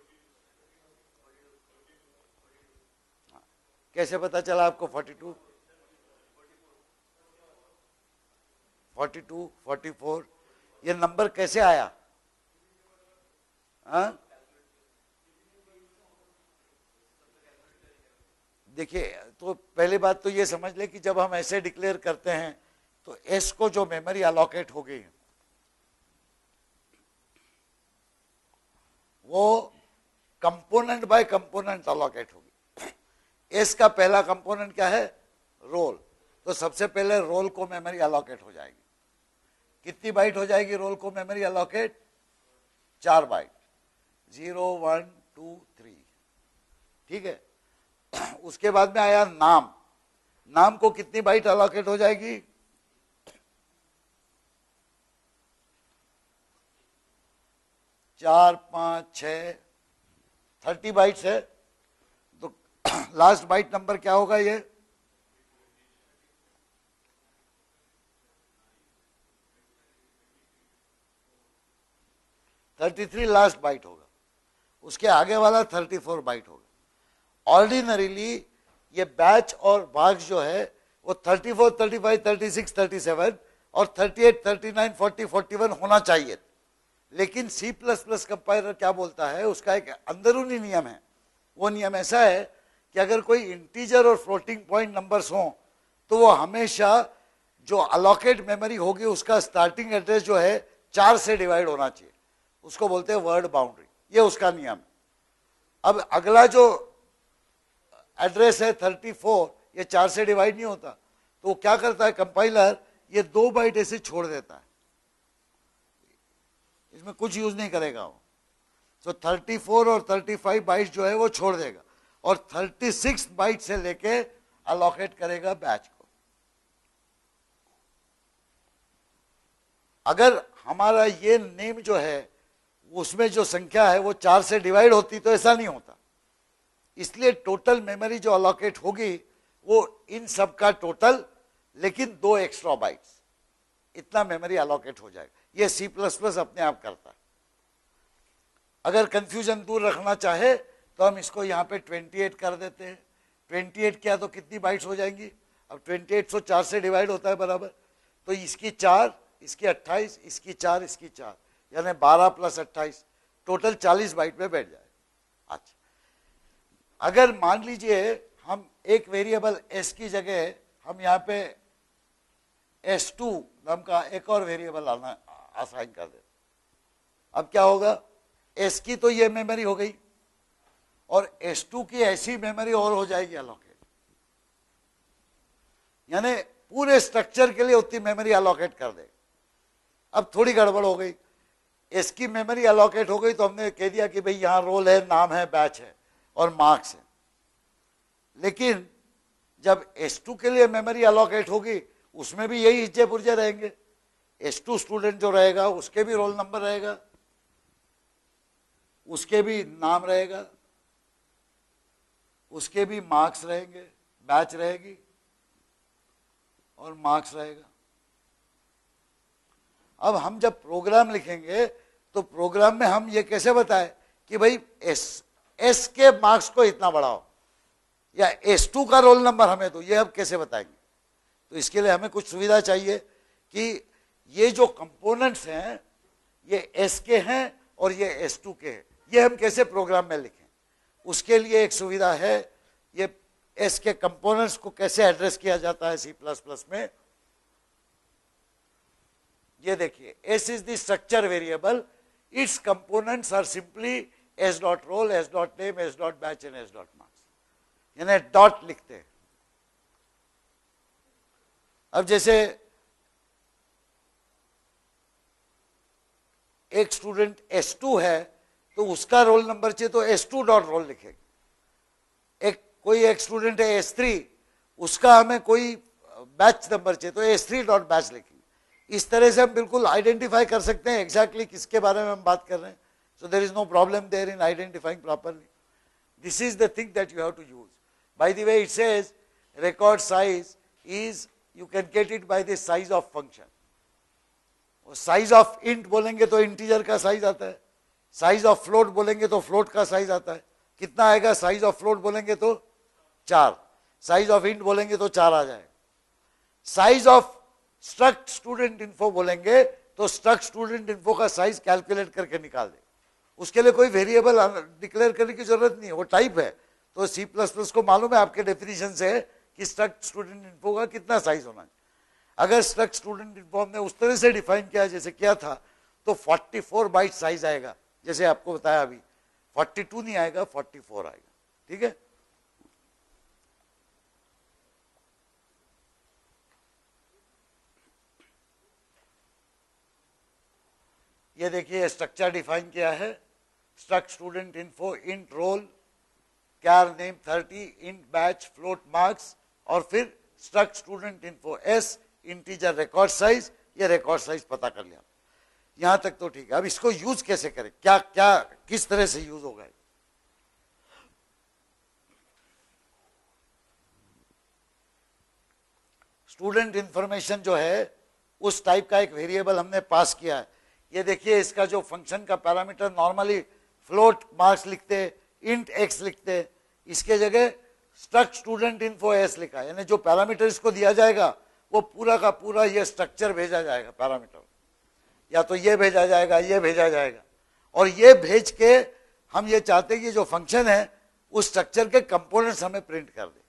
कैसे पता चला आपको 42, 42, 44 ये नंबर कैसे आया? हाँ, देखिए, तो पहली बात तो ये समझ ले कि जब हम ऐसे डिक्लेयर करते हैं तो एस को जो मेमोरी अलोकेट हो गई वो कंपोनेंट बाय कंपोनेंट अलोकेट होगी। एस का पहला कंपोनेंट क्या है? रोल। तो सबसे पहले रोल को मेमोरी अलोकेट हो जाएगी। कितनी बाइट हो जाएगी रोल को मेमोरी अलोकेट? 4 बाइट, 0, 1, 2, 3। ठीक है। उसके बाद में आया नाम। नाम को कितनी बाइट अलोकेट हो जाएगी? 4, 5, 6, 30 बाइट्स है। तो लास्ट बाइट नंबर क्या होगा? ये 33 लास्ट बाइट होगा। उसके आगे वाला 34 बाइट होगा। ऑर्डिनरीली ये बैच और बाक्स जो है वो 34, 35, 36, 37 और 38, 39, 40, 41 होना चाहिए। लेकिन C++ कंपाइलर क्या बोलता है, उसका एक अंदरूनी नियम है। वो नियम ऐसा है कि अगर कोई इंटीजर और फ्लोटिंग पॉइंट नंबर्स हों तो वो हमेशा जो अलोकेट मेमोरी होगी उसका स्टार्टिंग एड्रेस जो है 4 से डिवाइड होना चाहिए। उसको बोलते हैं वर्ड बाउंड्री। ये उसका नियम है। अब अगला जो एड्रेस है 34, ये 4 से डिवाइड नहीं होता, तो वो क्या करता है कंपाइलर, ये 2 बाइट ऐसे छोड़ देता है, इसमें कुछ यूज नहीं करेगा वो। तो 34 और 35 बाइट जो है वो छोड़ देगा और 36 बाइट से लेके अलोकेट करेगा बैच को। अगर हमारा ये नेम जो है उसमें जो संख्या है वो 4 से डिवाइड होती तो ऐसा नहीं होता। इसलिए टोटल मेमोरी जो अलोकेट होगी वो इन सब का टोटल, लेकिन 2 एक्स्ट्रा बाइट्स, इतना मेमोरी अलोकेट हो जाएगा। ये C++ अपने आप करता है। अगर कंफ्यूजन दूर रखना चाहे तो हम इसको यहाँ पे 28 कर देते हैं। 28 क्या तो कितनी बाइट्स हो जाएंगी? अब 28 तो 4 से डिवाइड होता है बराबर, तो इसकी 4, इसकी 28, इसकी 4, इसकी 4, यानी 12 + 28 टोटल 40 बाइट में बैठ जाए। अच्छा, अगर मान लीजिए हम एक वेरिएबल s की जगह हम यहाँ पे s2 नाम का एक और वेरिएबल असाइन कर देते, अब क्या होगा? s की तो ये मेमोरी हो गई और s2 की ऐसी मेमोरी और हो जाएगी अलोकेट, यानी पूरे स्ट्रक्चर के लिए उतनी मेमोरी अलोकेट कर देगा। अब थोड़ी गड़बड़ हो गई, s की मेमोरी अलोकेट हो गई तो हमने कह दिया कि भाई यहां रोल है, नाम है, बैच है और मार्क्स है। लेकिन जब s2 के लिए मेमोरी अलोकेट होगी उसमें भी यही हिज्जे पुर्जे रहेंगे। s2 स्टूडेंट जो रहेगा उसके भी रोल नंबर रहेगा, उसके भी नाम रहेगा, उसके भी मार्क्स रहेंगे, बैच रहेगी और मार्क्स रहेगा। अब हम जब प्रोग्राम लिखेंगे तो प्रोग्राम में हम ये कैसे बताएं कि भाई एस के मार्क्स को इतना बढ़ाओ या s2 का रोल नंबर हमें दो, ये अब कैसे बताएंगे? तो इसके लिए हमें कुछ सुविधा चाहिए कि ये जो कंपोनेंट्स हैं ये s के हैं और ये s2 के हैं, ये हम कैसे प्रोग्राम में लिखें। उसके लिए एक सुविधा है, ये s के कंपोनेंट्स को कैसे एड्रेस किया जाता है C++ में। ये देखिए, s is the structure variable, its components are simply s.roll, s.name, s.batch and s.marks, यानी डॉट लिखते हैं। अब जैसे एक स्टूडेंट s2 है तो उसका रोल नंबर चाहिए तो s2.roll लिखेंगे। एक स्टूडेंट है s3, उसका हमें कोई बैच नंबर चाहिए तो s3.batch लिखेंगे। इस तरह से हम बिल्कुल आइडेंटिफाई कर सकते हैं एग्जैक्टली किसके बारे में हम बात कर रहे हैं। So there is no problem there in identifying properly. This is the thing that you have to use. By the way it says record size is, you can get it by the size of function। Size of int बोलेंगे तो integer का size आता है, size of float बोलेंगे तो float का size आता है। कितना आएगा साइज ऑफ फ्लोट बोलेंगे तो 4। साइज ऑफ इंट बोलेंगे तो 4 आ जाएगा। Size of struct student info बोलेंगे तो स्ट्रक्ट स्टूडेंट इन्फो का साइज कैलकुलेट करके निकाल दे। उसके लिए कोई वेरिएबल डिक्लेयर करने की जरूरत नहीं है, वो टाइप है। तो सी प्लस प्लस को मालूम है आपके डेफिनेशन से कि स्ट्रक्ट स्टूडेंट इन्फो का कितना साइज होना चाहिए। अगर स्ट्रक्ट स्टूडेंट इन्फो हमने उस तरह से डिफाइन किया जैसे किया था तो 44 बाइट साइज आएगा, जैसे आपको बताया अभी 42 नहीं आएगा, 44 आएगा। ठीक है, ये देखिए स्ट्रक्चर डिफाइन किया है। Struct student info int roll char name 30 int batch float marks और फिर struct student info s integer record size, ये रिकॉर्ड साइज पता कर लिया। यहां तक तो ठीक है। अब इसको यूज कैसे करें, क्या क्या किस तरह से यूज होगा। स्टूडेंट इंफॉर्मेशन जो है उस टाइप का एक वेरिएबल हमने पास किया है। ये देखिए इसका जो फंक्शन का पैरामीटर नॉर्मली फ्लोट मार्क्स लिखते, इंट एक्स लिखते, इसके जगह स्ट्रक्ट स्टूडेंट इन्फो एस लिखा है। यानी जो पैरामीटर इसको दिया जाएगा वो पूरा का पूरा ये स्ट्रक्चर भेजा जाएगा पैरामीटर, या तो ये भेजा जाएगा, ये भेजा जाएगा। और ये भेज के हम ये चाहते हैं कि जो फंक्शन है उस स्ट्रक्चर के कंपोनेंट्स हमें प्रिंट कर दे।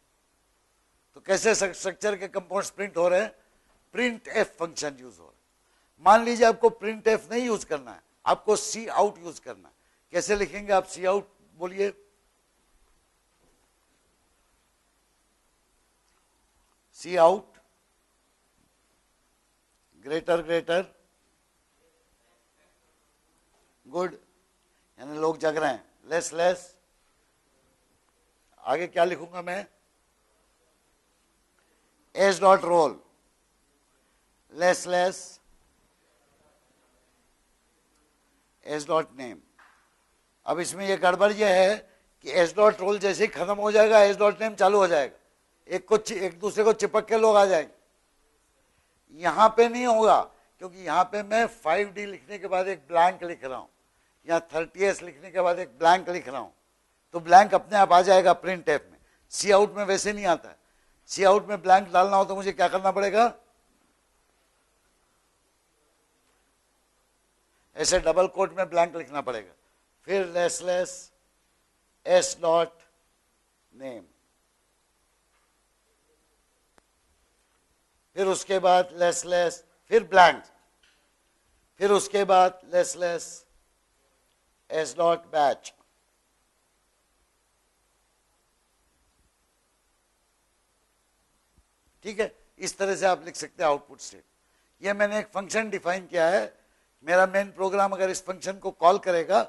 तो कैसे स्ट्रक्चर के कंपोनेंट्स प्रिंट हो रहे हैं, प्रिंट एफ फंक्शन यूज हो रहा है। मान लीजिए आपको प्रिंट एफ नहीं यूज करना है, आपको सी आउट यूज करना है। कैसे लिखेंगे आप सी आउट, बोलिए। सी आउट ग्रेटर ग्रेटर गुड, यानी लोग जग रहे हैं। लेस लेस, आगे क्या लिखूंगा मैं, S dot roll less less S dot name. अब इसमें यह गड़बड़ यह है कि एस डॉट रोल जैसे ही खत्म हो जाएगा एस डॉट नेम चालू हो जाएगा, एक दूसरे को चिपक के लोग आ जाएंगे। यहां पे नहीं होगा क्योंकि यहां पे मैं 5D लिखने के बाद एक ब्लैंक लिख रहा हूं, यहां 30S लिखने के बाद एक ब्लैंक लिख रहा हूं, तो ब्लैंक अपने आप आ जाएगा प्रिंट एफ में। सी आउट में वैसे नहीं आता है। सी आउट में ब्लैंक डालना हो तो मुझे क्या करना पड़ेगा, ऐसे डबल कोट में ब्लैंक लिखना पड़ेगा, फिर less less S dot name, फिर उसके बाद लेस लेस, फिर ब्लैंक, फिर उसके बाद less less S dot batch. ठीक है, इस तरह से आप लिख सकते हैं आउटपुट स्टेट। ये मैंने एक फंक्शन डिफाइन किया है। मेरा मेन प्रोग्राम अगर इस फंक्शन को कॉल करेगा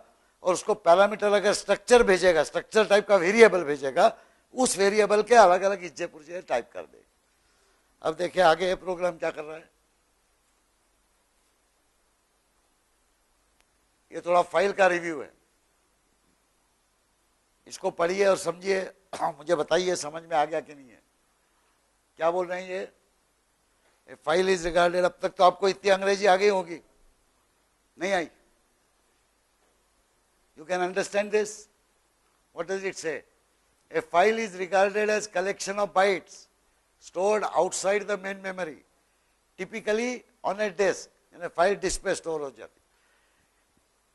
और उसको पैरामीटर अगर स्ट्रक्चर भेजेगा, स्ट्रक्चर टाइप का वेरिएबल भेजेगा, उस वेरिएबल के अलग अलग हिस्से पुर्जे टाइप कर देगा। अब देखिए आगे ये प्रोग्राम क्या कर रहा है। ये थोड़ा फाइल का रिव्यू है, इसको पढ़िए और समझिए, मुझे बताइए समझ में आ गया कि नहीं है। क्या बोल रहे हैं ये फाइल इज रिगार्डेड। अब तक तो आपको इतनी अंग्रेजी आ गई होगी, नहीं आई? You can understand this? What does it say? A file is regarded as collection of bytes stored outside the main memory, typically on a disk. यानी फाइल डिस्क पे स्टोर हो जाती।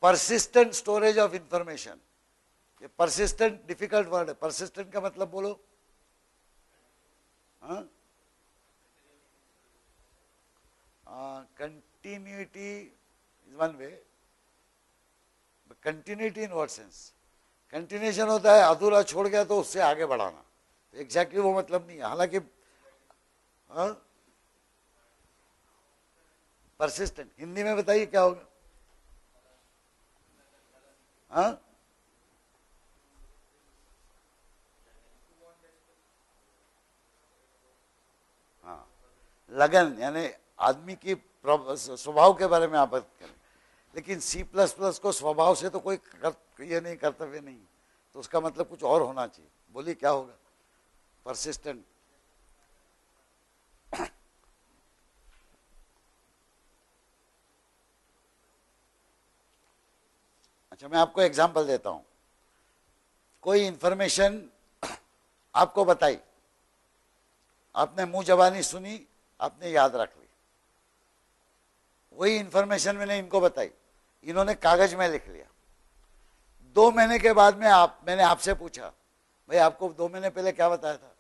Persistent storage of information. ये persistent difficult word है। Persistent का मतलब बोलो। हाँ? Continuity is one way. Continuity in what sense? Continuation होता है अधूरा छोड़ गया तो उससे आगे बढ़ाना, तो एग्जैक्टली वो मतलब नहीं है। हालांकि परसिस्टेंट हिंदी में बताइए क्या होगा? हाँ, लगन, यानी आदमी की स्वभाव के बारे में आप बात करें। लेकिन C++ को स्वभाव से तो कोई ये नहीं, कर्तव्य नहीं, तो उसका मतलब कुछ और होना चाहिए। बोलिए क्या होगा? परसिस्टेंट। अच्छा, मैं आपको एग्जांपल देता हूं। कोई इंफॉर्मेशन आपको बताई, आपने मुंह जबानी सुनी, आपने याद रख ली, वही इंफॉर्मेशन मैंने इनको बताई, इन्होंने कागज में लिख लिया। 2 महीने के बाद में मैंने आपसे पूछा, भाई आपको 2 महीने पहले क्या बताया था,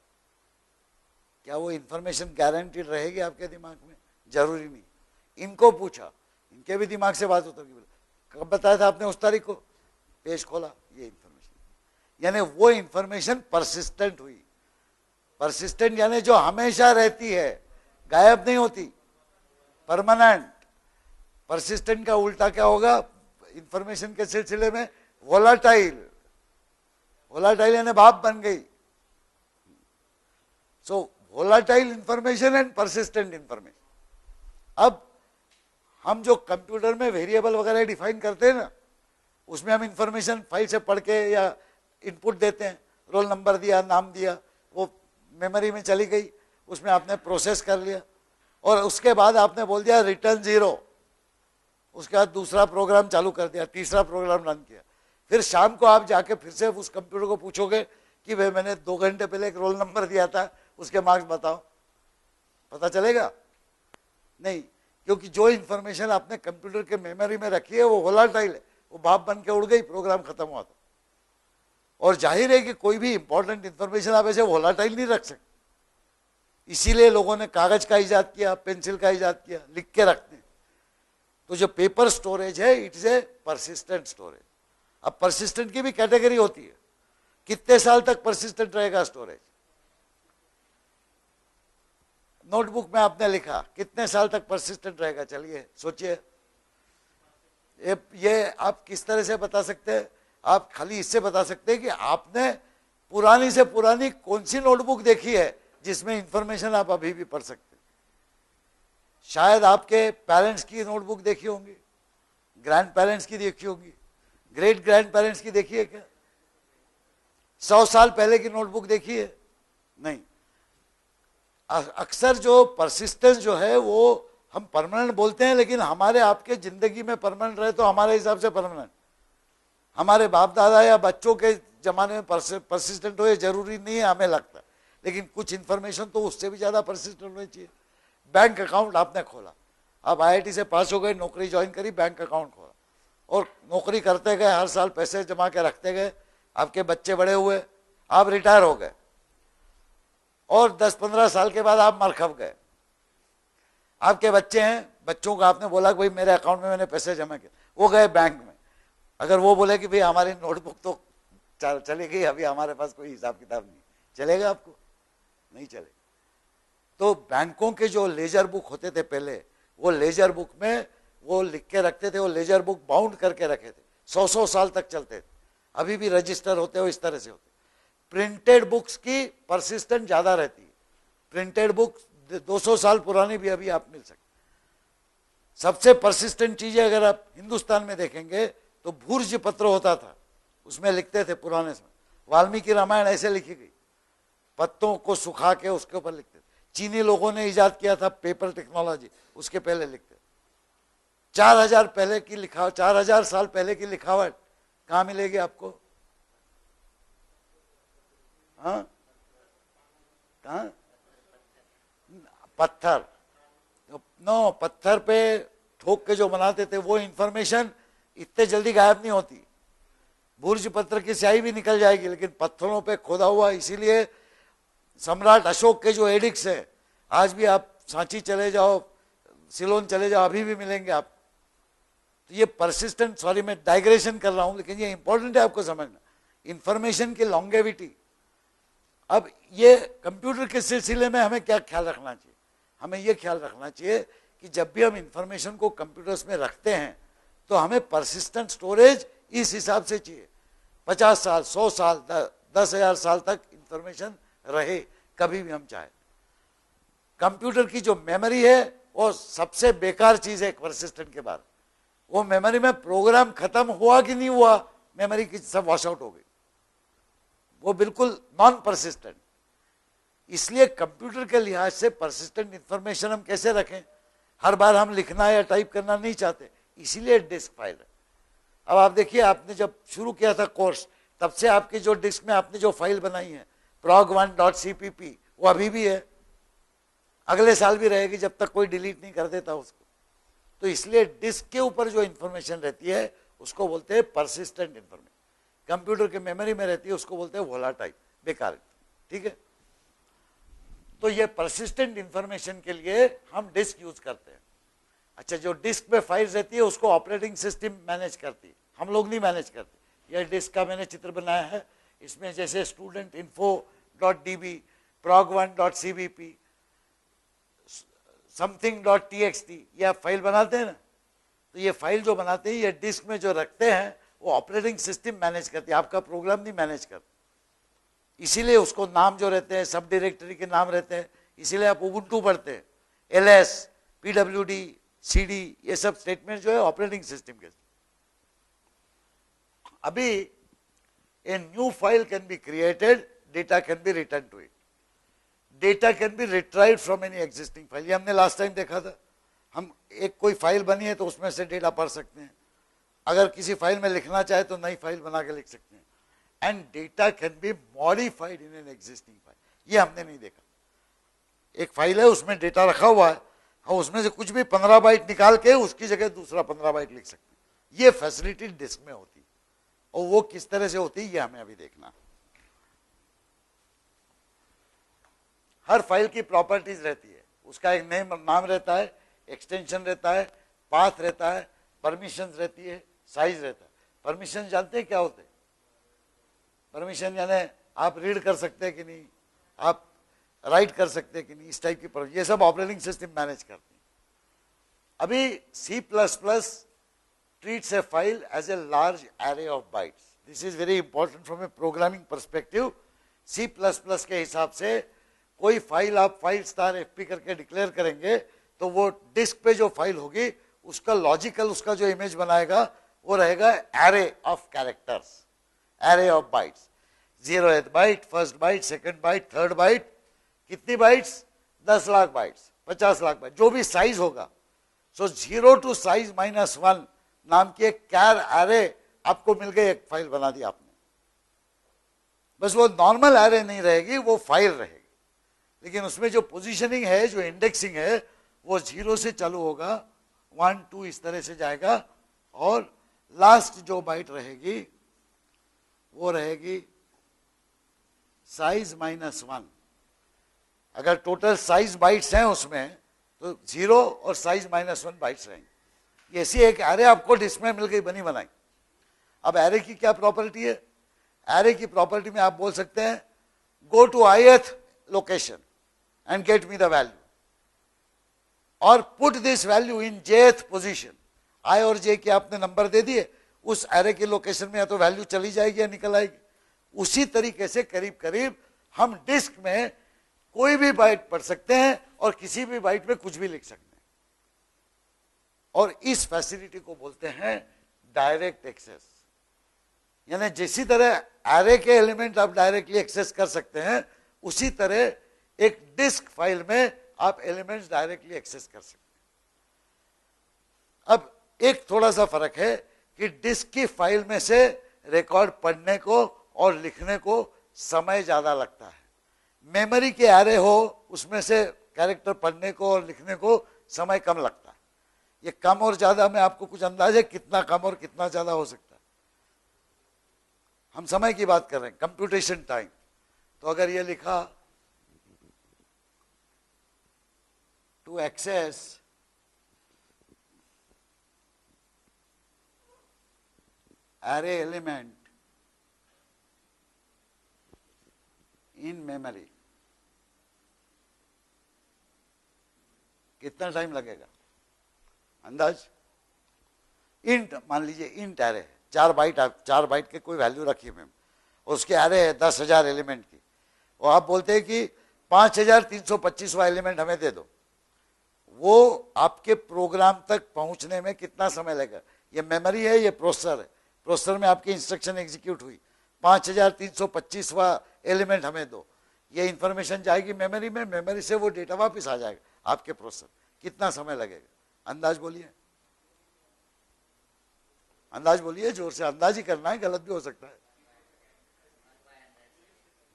क्या वो इंफॉर्मेशन गारंटीड रहेगी आपके दिमाग में? जरूरी नहीं। इनको पूछा, इनके भी दिमाग से बात होती, कब बताया था आपने? उस तारीख को। पेज खोला, ये इंफॉर्मेशन, यानी वो इंफॉर्मेशन परसिस्टेंट हुई। परसिस्टेंट यानी जो हमेशा रहती है, गायब नहीं होती, परमानेंट। परसिस्टेंट का उल्टा क्या होगा इंफॉर्मेशन के सिलसिले में? वोलाटाइल। वोलाटाइल यानी भाप बन गई। So volatile information and persistent information. अब हम जो कंप्यूटर में वेरिएबल वगैरह डिफाइन करते हैं ना, उसमें हम इंफॉर्मेशन फाइल से पढ़ के या इनपुट देते हैं, रोल नंबर दिया, नाम दिया, वो मेमोरी में चली गई, उसमें आपने प्रोसेस कर लिया, और उसके बाद आपने बोल दिया रिटर्न 0। उसके बाद दूसरा प्रोग्राम चालू कर दिया, तीसरा प्रोग्राम रन किया। फिर शाम को आप जाके फिर से उस कंप्यूटर को पूछोगे कि भाई मैंने 2 घंटे पहले एक रोल नंबर दिया था, उसके मार्क्स बताओ, पता चलेगा? नहीं, क्योंकि जो इंफॉर्मेशन आपने कंप्यूटर के मेमोरी में रखी है वो वोलाटाइल है, वो भाप बन के उड़ गई, प्रोग्राम खत्म हुआ था। और जाहिर है कि कोई भी इंपॉर्टेंट इंफॉर्मेशन आप ऐसे वोलाटाइल नहीं रख सकते, इसीलिए लोगों ने कागज का इजाद किया, पेंसिल का इजाद किया, लिख के रखते हैं। तो जो पेपर स्टोरेज है, it is a persistent storage. अब परसिस्टेंट की भी कैटेगरी होती है, कितने साल तक परसिस्टेंट रहेगा स्टोरेज? नोटबुक में आपने लिखा, कितने साल तक परसिस्टेंट रहेगा? चलिए सोचिए। ये आप किस तरह से बता सकते हैं? आप खाली इससे बता सकते हैं कि आपने पुरानी से पुरानी कौन सी नोटबुक देखी है जिसमें इंफॉर्मेशन आप अभी भी पढ़ सकते हैं। शायद आपके पेरेंट्स की नोटबुक देखी होंगी, ग्रैंड पेरेंट्स की देखी होंगी, ग्रेट ग्रैंड पेरेंट्स की देखी है क्या? 100 साल पहले की नोटबुक देखी है? नहीं। अक्सर जो परसिस्टेंस जो है वो हम परमानेंट बोलते हैं, लेकिन हमारे आपके जिंदगी में परमानेंट रहे तो हमारे हिसाब से परमानेंट, हमारे बाप दादा या बच्चों के जमाने में परसिस्टेंट हो, ये जरूरी नहीं है हमें लगता है, लेकिन कुछ इंफॉर्मेशन तो उससे भी ज्यादा परसिस्टेंट होनी चाहिए। बैंक अकाउंट आपने खोला, आप IIT से पास हो गए, नौकरी ज्वाइन करी, बैंक अकाउंट खोला, और नौकरी करते गए, हर साल पैसे जमा के रखते गए, आपके बच्चे बड़े हुए, आप रिटायर हो गए, और 10-15 साल के बाद आप मर खप गए। आपके बच्चे हैं, बच्चों को आपने बोला कि भाई मेरे अकाउंट में मैंने पैसे जमा किए, वो गए बैंक में। अगर वो बोले कि भाई हमारी नोटबुक तो चली गई, अभी हमारे पास कोई हिसाब किताब नहीं, चलेगा आपको? नहीं चलेगा। तो बैंकों के जो लेजर बुक होते थे पहले, वो लेजर बुक में वो लिख के रखते थे, वो लेजर बुक बाउंड करके रखे थे, 100-100 साल तक चलते थे, अभी भी रजिस्टर होते हो, इस तरह से होते। प्रिंटेड बुक्स की परसिस्टेंट ज्यादा रहती है, प्रिंटेड बुक 200 साल पुरानी भी अभी आप मिल सकते। सबसे परसिस्टेंट चीजें अगर आप हिंदुस्तान में देखेंगे तो भूर्ज पत्र होता था, उसमें लिखते थे पुराने समय। वाल्मीकि रामायण ऐसे लिखी गई, पत्तों को सुखा के उसके ऊपर लिखते थे। चीनी लोगों ने इजाद किया था पेपर टेक्नोलॉजी, उसके पहले लिखते। 4000 साल पहले की लिखावट कहां मिलेगी आपको? हाँ, कहां? पत्थर, नो, पत्थर पे ठोक के जो बनाते थे वो इंफॉर्मेशन इतने जल्दी गायब नहीं होती। भूर्ज पत्र की स्याही भी निकल जाएगी, लेकिन पत्थरों पे खोदा हुआ, इसीलिए सम्राट अशोक के जो एडिक्ट्स है, आज भी आप सांची चले जाओ, सिलोन चले जाओ, अभी भी मिलेंगे आप। तो ये परसिस्टेंट, सॉरी मैं डाइग्रेशन कर रहा हूं, लेकिन ये इंपॉर्टेंट है आपको समझना, इंफॉर्मेशन की लॉन्गेविटी। अब ये कंप्यूटर के सिलसिले में हमें क्या ख्याल रखना चाहिए? हमें ये ख्याल रखना चाहिए कि जब भी हम इंफॉर्मेशन को कंप्यूटर्स में रखते हैं तो हमें परसिस्टेंट स्टोरेज इस हिसाब से चाहिए, 50 साल, 100 साल, 10,000 साल तक इंफॉर्मेशन रहे, कभी भी हम चाहे। कंप्यूटर की जो मेमोरी है वो सबसे बेकार चीज है परसिस्टेंट के बाद। वो मेमोरी में प्रोग्राम खत्म हुआ कि नहीं हुआ, मेमोरी की सब वॉश आउट हो गई, वो बिल्कुल नॉन परसिस्टेंट। इसलिए कंप्यूटर के लिहाज से परसिस्टेंट इंफॉर्मेशन हम कैसे रखें? हर बार हम लिखना या टाइप करना नहीं चाहते, इसीलिए डिस्क फाइल है। अब आप देखिए, आपने जब शुरू किया था कोर्स, तब से आपकी जो डिस्क में आपने जो फाइल बनाई है prog1.cpp, वो अभी भी है, अगले साल भी रहेगी जब तक कोई डिलीट नहीं कर देता उसको। तो इसलिए डिस्क के ऊपर जो इंफॉर्मेशन रहती है उसको बोलते हैं परसिस्टेंट इंफॉर्मेशन। कंप्यूटर के मेमोरी में रहती है उसको बोलते हैं वोलाटाइल, बेकार। ठीक है, तो ये परसिस्टेंट इंफॉर्मेशन के लिए हम डिस्क यूज करते हैं। अच्छा, जो डिस्क पे फाइल्स रहती है उसको ऑपरेटिंग सिस्टम मैनेज करती है, हम लोग नहीं मैनेज करते। यह डिस्क का मैंने चित्र बनाया है, इसमें जैसे student info dot D prog1.cbp something.txt ये आप फाइल बनाते हैं ना, तो ये फाइल जो बनाते हैं ये डिस्क में जो रखते हैं वो ऑपरेटिंग सिस्टम मैनेज करती है, आपका प्रोग्राम नहीं मैनेज करता। इसीलिए उसको नाम जो रहते हैं सब डायरेक्टरी के नाम रहते हैं, इसीलिए आप उबुंटू पढ़ते हैं, ls pwd cd ये सब स्टेटमेंट जो है ऑपरेटिंग सिस्टम के। अभी a new file can be created, data can be written to it, data can be retrieved from any existing file। ये हमने लास्ट टाइम देखा था, हम एक कोई फाइल बनी है तो उसमें से डेटा पढ़ सकते हैं, अगर किसी फाइल में लिखना चाहे तो नई फाइल बना के लिख सकते हैं। And data can be modified in an existing file, ये हमने नहीं देखा। एक फाइल है उसमें डेटा रखा हुआ है, हम उसमें से कुछ भी 15 बाइट निकाल के उसकी जगह दूसरा 15 बाइट लिख सकते हैं। ये फैसिलिटी डिस्क में होती है, और वो किस तरह से होती है ये हमें अभी देखना। हर फाइल की प्रॉपर्टीज रहती है, उसका एक नाम रहता है, एक्सटेंशन रहता है, पाथ रहता है, परमिशन रहती है, साइज रहता है। परमिशन जानते हैं क्या होते हैं? परमिशन यानी आप रीड कर सकते हैं कि नहीं, आप राइट कर सकते हैं कि नहीं, इस टाइप की परमिशन, ये सब ऑपरेटिंग सिस्टम मैनेज करते हैं। अभी C++ treats a file as a large array of bytes. This is very important from a programming perspective. C++ के हिसाब से कोई फाइल आप फाइल स्टार fp करके डिक्लेयर करेंगे तो वो डिस्क पे जो फाइल होगी उसका लॉजिकल, उसका जो इमेज बनाएगा वो रहेगा array of characters, array of bytes, 0th byte, first byte, second byte, third byte, कितनी bytes? 10 lakh bytes, 50 lakh byte, जो भी साइज होगा। सो 0 to size -1 नाम की एक कैर एरे आपको मिल गई, एक फाइल बना दी आपने। बस वो नॉर्मल एरे नहीं रहेगी, वो फाइल रहेगी, लेकिन उसमें जो पोजीशनिंग है, जो इंडेक्सिंग है, वो 0 से चालू होगा, 1 2 इस तरह से जाएगा, और लास्ट जो बाइट रहेगी वो रहेगी साइज -1। अगर टोटल साइज बाइट्स हैं उसमें तो 0 और साइज -1 बाइट्स रहेंगे। ऐसी एक एरे आपको डिस्क में मिल गई, बनी बनाई। अब एरे की क्या प्रॉपर्टी है? एरे की प्रॉपर्टी में आप बोल सकते हैं go to ith location and get me the value, और put this value in jth position. i और j के आपने नंबर दे दिए, उस एरे के लोकेशन में या तो वैल्यू चली जाएगी या निकल आएगी। उसी तरीके से करीब करीब हम डिस्क में कोई भी बाइट पढ़ सकते हैं और किसी भी बाइट में कुछ भी लिख सकते हैं, और इस फैसिलिटी को बोलते हैं डायरेक्ट एक्सेस। यानी जैसी तरह एरे के एलिमेंट आप डायरेक्टली एक्सेस कर सकते हैं, उसी तरह एक डिस्क फाइल में आप एलिमेंट्स डायरेक्टली एक्सेस कर सकते हैं। अब एक थोड़ा सा फर्क है कि डिस्क की फाइल में से रिकॉर्ड पढ़ने को और लिखने को समय ज्यादा लगता है। मेमोरी के एरे हो उसमें से कैरेक्टर पढ़ने को और लिखने को समय कम लगता है। ये कम और ज्यादा में आपको कुछ अंदाज है कितना कम और कितना ज्यादा हो सकता है? हम समय की बात कर रहे हैं, कंप्यूटेशन टाइम। तो अगर ये लिखा to access array element in memory, कितना टाइम लगेगा अंदाज? इंट मान लीजिए, इंट एरे है, 4 बाइट के कोई वैल्यू रखी है मैम, उसके एरे है 10,000 एलिमेंट की, और आप बोलते हैं कि 5,325वां एलिमेंट हमें दे दो। वो आपके प्रोग्राम तक पहुंचने में कितना समय लगेगा? ये मेमोरी है, ये प्रोसेसर है, प्रोसेसर में आपकी इंस्ट्रक्शन एग्जीक्यूट हुई, 5,325वां एलिमेंट हमें दो, ये इंफॉर्मेशन जाएगी मेमोरी में, मेमोरी से वो डेटा वापस आ जाएगा आपके प्रोसेसर। कितना समय लगेगा? अंदाज बोलिए, अंदाज बोलिए, जोर से अंदाज ही करना है, गलत भी हो सकता है।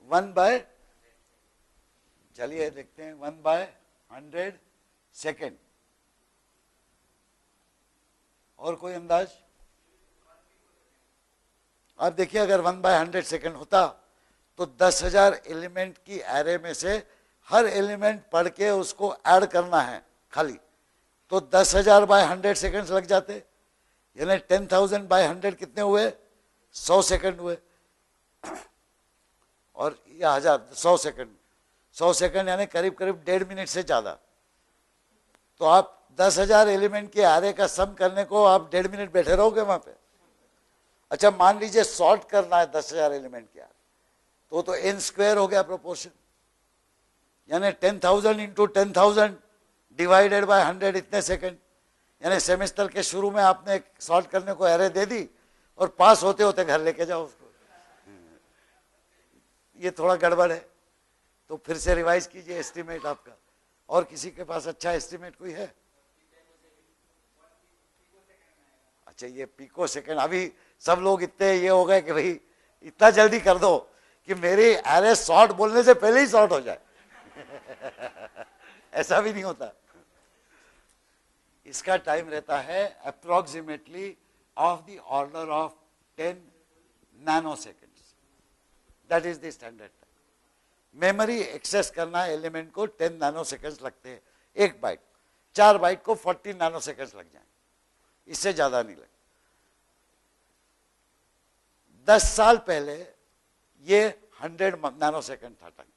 1/, चलिए देखते हैं, 1/, 100 सेकेंड। और कोई अंदाज? आप देखिए, अगर 1/100 सेकेंड होता तो 10,000 एलिमेंट की एरे में से हर एलिमेंट पढ़ के उसको ऐड करना है खाली, तो 10,000/100 सेकेंड्स लग जाते, यानी 10,000/100 कितने हुए? 100 सेकेंड हुए। और या 1,000 100 सेकेंड यानी करीब करीब 1.5 मिनट से ज्यादा। तो आप 10,000 एलिमेंट के एरे का सम करने को आप 1.5 मिनट बैठे रहोगे वहां पे? अच्छा, मान लीजिए सॉर्ट करना है 10,000 एलिमेंट के, तो n स्क्वायर हो गया प्रोपोर्शन, यानी 10,000 इंटू 10,000 डिवाइडेड बाय 100 इतने सेकंड। यानी सेमेस्टर के शुरू में आपने सॉल्व करने को एरे दे दी और पास होते होते घर लेके जाओ उसको। ये थोड़ा गड़बड़ है, तो फिर से रिवाइज कीजिए एस्टिमेट आपका। और किसी के पास अच्छा एस्टिमेट कोई है? अच्छा, ये पिको सेकंड। अभी सब लोग इतने ये हो गए कि भाई इतना जल्दी कर दो कि मेरी एरे शॉर्ट बोलने से पहले ही शॉर्ट हो जाए। ऐसा भी नहीं होता। इसका टाइम रहता है approximately of the order of 10 nano seconds. That is the standard time. Memory access करना एलिमेंट को 10 नैनो सेकेंड्स लगते हैं। एक बाइट, 4 बाइट को 40 नैनो सेकेंड्स लग जाए, इससे ज्यादा नहीं लगे। 10 साल पहले ये 100 नैनो सेकेंड था टाइम।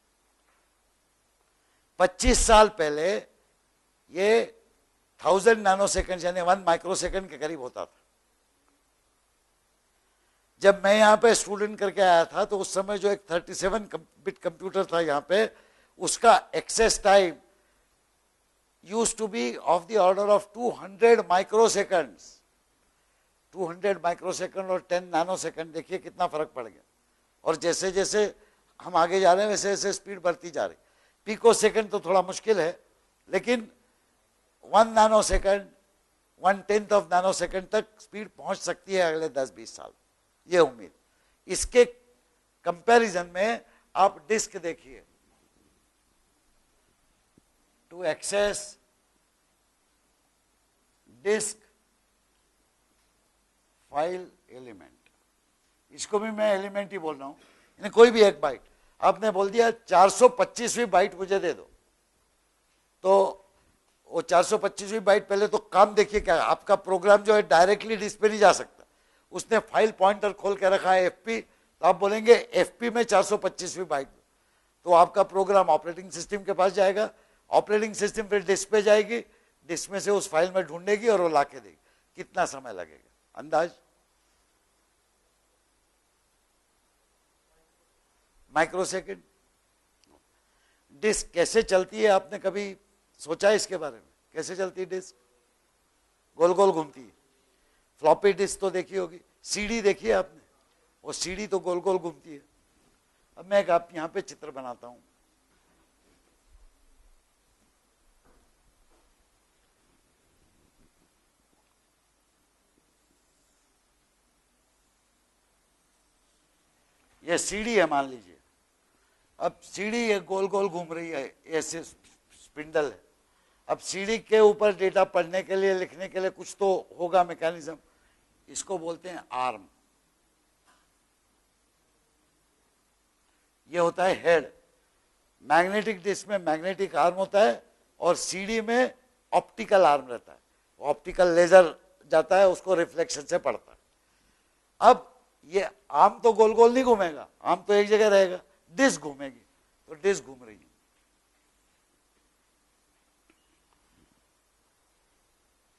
25 साल पहले ये 1000 नैनो सेकेंड यानी 1 माइक्रो सेकेंड के करीब होता था। जब मैं यहां पे स्टूडेंट करके आया था तो उस समय जो एक 37 बिट कंप्यूटर था यहां पे, उसका access time used to be of the order of 200 micro seconds. 200 micro second और 10 नैनो सेकेंड, देखिए कितना फर्क पड़ गया। और जैसे जैसे हम आगे जा रहे हैं वैसे वैसे स्पीड बढ़ती जा रही। पिको सेकेंड तो थोड़ा मुश्किल है, लेकिन 1 nano second, 1/10 of nano second तक स्पीड पहुंच सकती है अगले 10-20 साल, ये उम्मीद। इसके कंपैरिजन में आप डिस्क देखिए। To access disk file element, इसको भी मैं एलिमेंट ही बोल रहा हूं, यानी कोई भी एक बाइट। आपने बोल दिया 425वीं बाइट मुझे दे दो, तो वो 425वीं बाइट, पहले तो काम देखिए क्या, आपका प्रोग्राम जो है डायरेक्टली डिस्क पे नहीं जा सकता। उसने फाइल पॉइंटर खोल के रखा है एफपी, तो आप बोलेंगे एफपी में 425वीं बाइट, तो आपका प्रोग्राम ऑपरेटिंग सिस्टम के पास जाएगा। ऑपरेटिंग सिस्टम फिर डिस्क पे जाएगी, डिस्क में से उस फाइल में ढूंढेगी और वो लाके देगी। कितना समय लगेगा अंदाज? Micro second. डिस्क कैसे चलती है, आपने कभी सोचा है इसके बारे में? कैसे चलती है डिस्क? गोल गोल घूमती है। फ्लॉपी डिस्क तो देखी होगी, सीडी देखी है आपने, वो सीडी तो गोल गोल घूमती है। अब मैं एक आप यहां पे चित्र बनाता हूं। ये सीडी है मान लीजिए। अब सीडी ये गोल गोल घूम रही है, ऐसे स्पिंडल है। अब सीडी के ऊपर डेटा पढ़ने के लिए, लिखने के लिए कुछ तो होगा मैकेनिज्म, इसको बोलते हैं आर्म। ये होता है हेड। मैग्नेटिक डिस्क में मैग्नेटिक आर्म होता है और सीडी में ऑप्टिकल आर्म रहता है। ऑप्टिकल लेजर जाता है, उसको रिफ्लेक्शन से पड़ता है। अब ये आर्म तो गोल गोल नहीं घूमेगा, आर्म तो एक जगह रहेगा, डिस्क घूमेगी, तो डिस्क घूम रही है।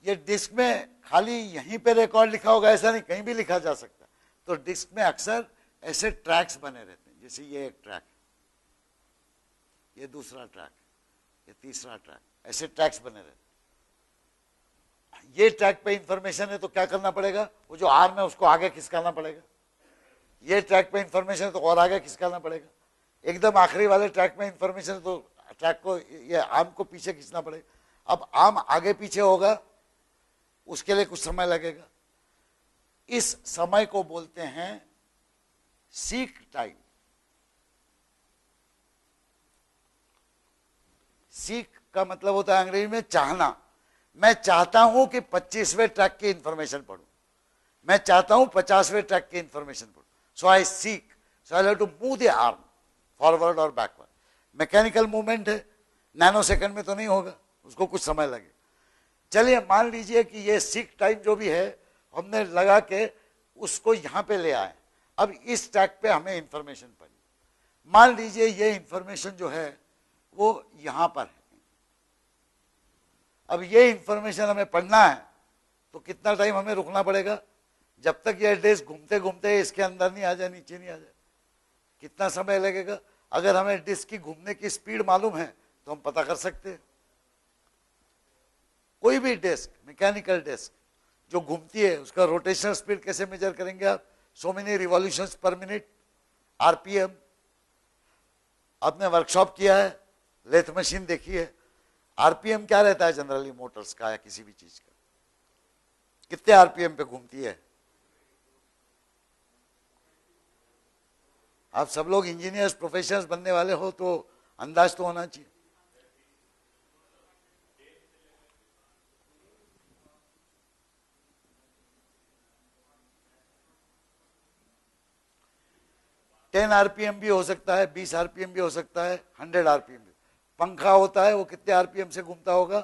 ये डिस्क में खाली यहीं पे रिकॉर्ड लिखा होगा ऐसा नहीं, कहीं भी लिखा जा सकता है। तो डिस्क में अक्सर ऐसे ट्रैक्स बने रहते हैं, जैसे ये एक ट्रैक, ये दूसरा ट्रैक, ये तीसरा ट्रैक, ऐसे ट्रैक्स बने रहते हैं। ये ट्रैक पे इंफॉर्मेशन है तो क्या करना पड़ेगा, वो जो आर्म है उसको आगे खिसकाना पड़ेगा। ये ट्रैक पे इंफॉर्मेशन है तो और आगे खिसकाना पड़ेगा। एकदम आखिरी वाले ट्रैक में इंफॉर्मेशन है तो ट्रैक को, ये आर्म को पीछे खींचना पड़ेगा। अब आर्म आगे पीछे होगा, उसके लिए कुछ समय लगेगा। इस समय को बोलते हैं सीक टाइम। सीक का मतलब होता है अंग्रेजी में चाहना। मैं चाहता हूं कि 25वें ट्रैक की इंफॉर्मेशन पढूं, मैं चाहता हूं 50वें ट्रैक की इंफॉर्मेशन पढूं। So I seek, so I have to move the arm forward और बैकवर्ड। मैकेनिकल मूवमेंट है, नैनो सेकंड में तो नहीं होगा, उसको कुछ समय लगे। चलिए मान लीजिए कि ये सीक टाइम जो भी है हमने लगा के उसको यहां पे ले आए। अब इस ट्रैक पे हमें इंफॉर्मेशन पड़ी, मान लीजिए ये इंफॉर्मेशन जो है वो यहां पर है। अब ये इंफॉर्मेशन हमें पढ़ना है तो कितना टाइम हमें रुकना पड़ेगा? जब तक ये डिस्क घूमते घूमते इसके अंदर नहीं आ जाए, नीचे नहीं आ जाए, कितना समय लगेगा? अगर हमें डिस्क की घूमने की स्पीड मालूम है तो हम पता कर सकते हैं। कोई भी डिस्क, मैकेनिकल डिस्क जो घूमती है उसका रोटेशनल स्पीड कैसे मेजर करेंगे आप? So many revolutions per minute, RPM. आपने वर्कशॉप किया है, लेथ मशीन देखी है, आरपीएम क्या रहता है जनरली मोटर्स का या किसी भी चीज का? कितने आरपीएम पे घूमती है? आप सब लोग इंजीनियर्स प्रोफेशनल्स बनने वाले हो तो अंदाज तो होना चाहिए। टेन आरपीएम भी हो सकता है, 20 आरपीएम भी हो सकता है, 100 आरपीएम भी। पंखा होता है वो कितने आरपीएम से घूमता होगा?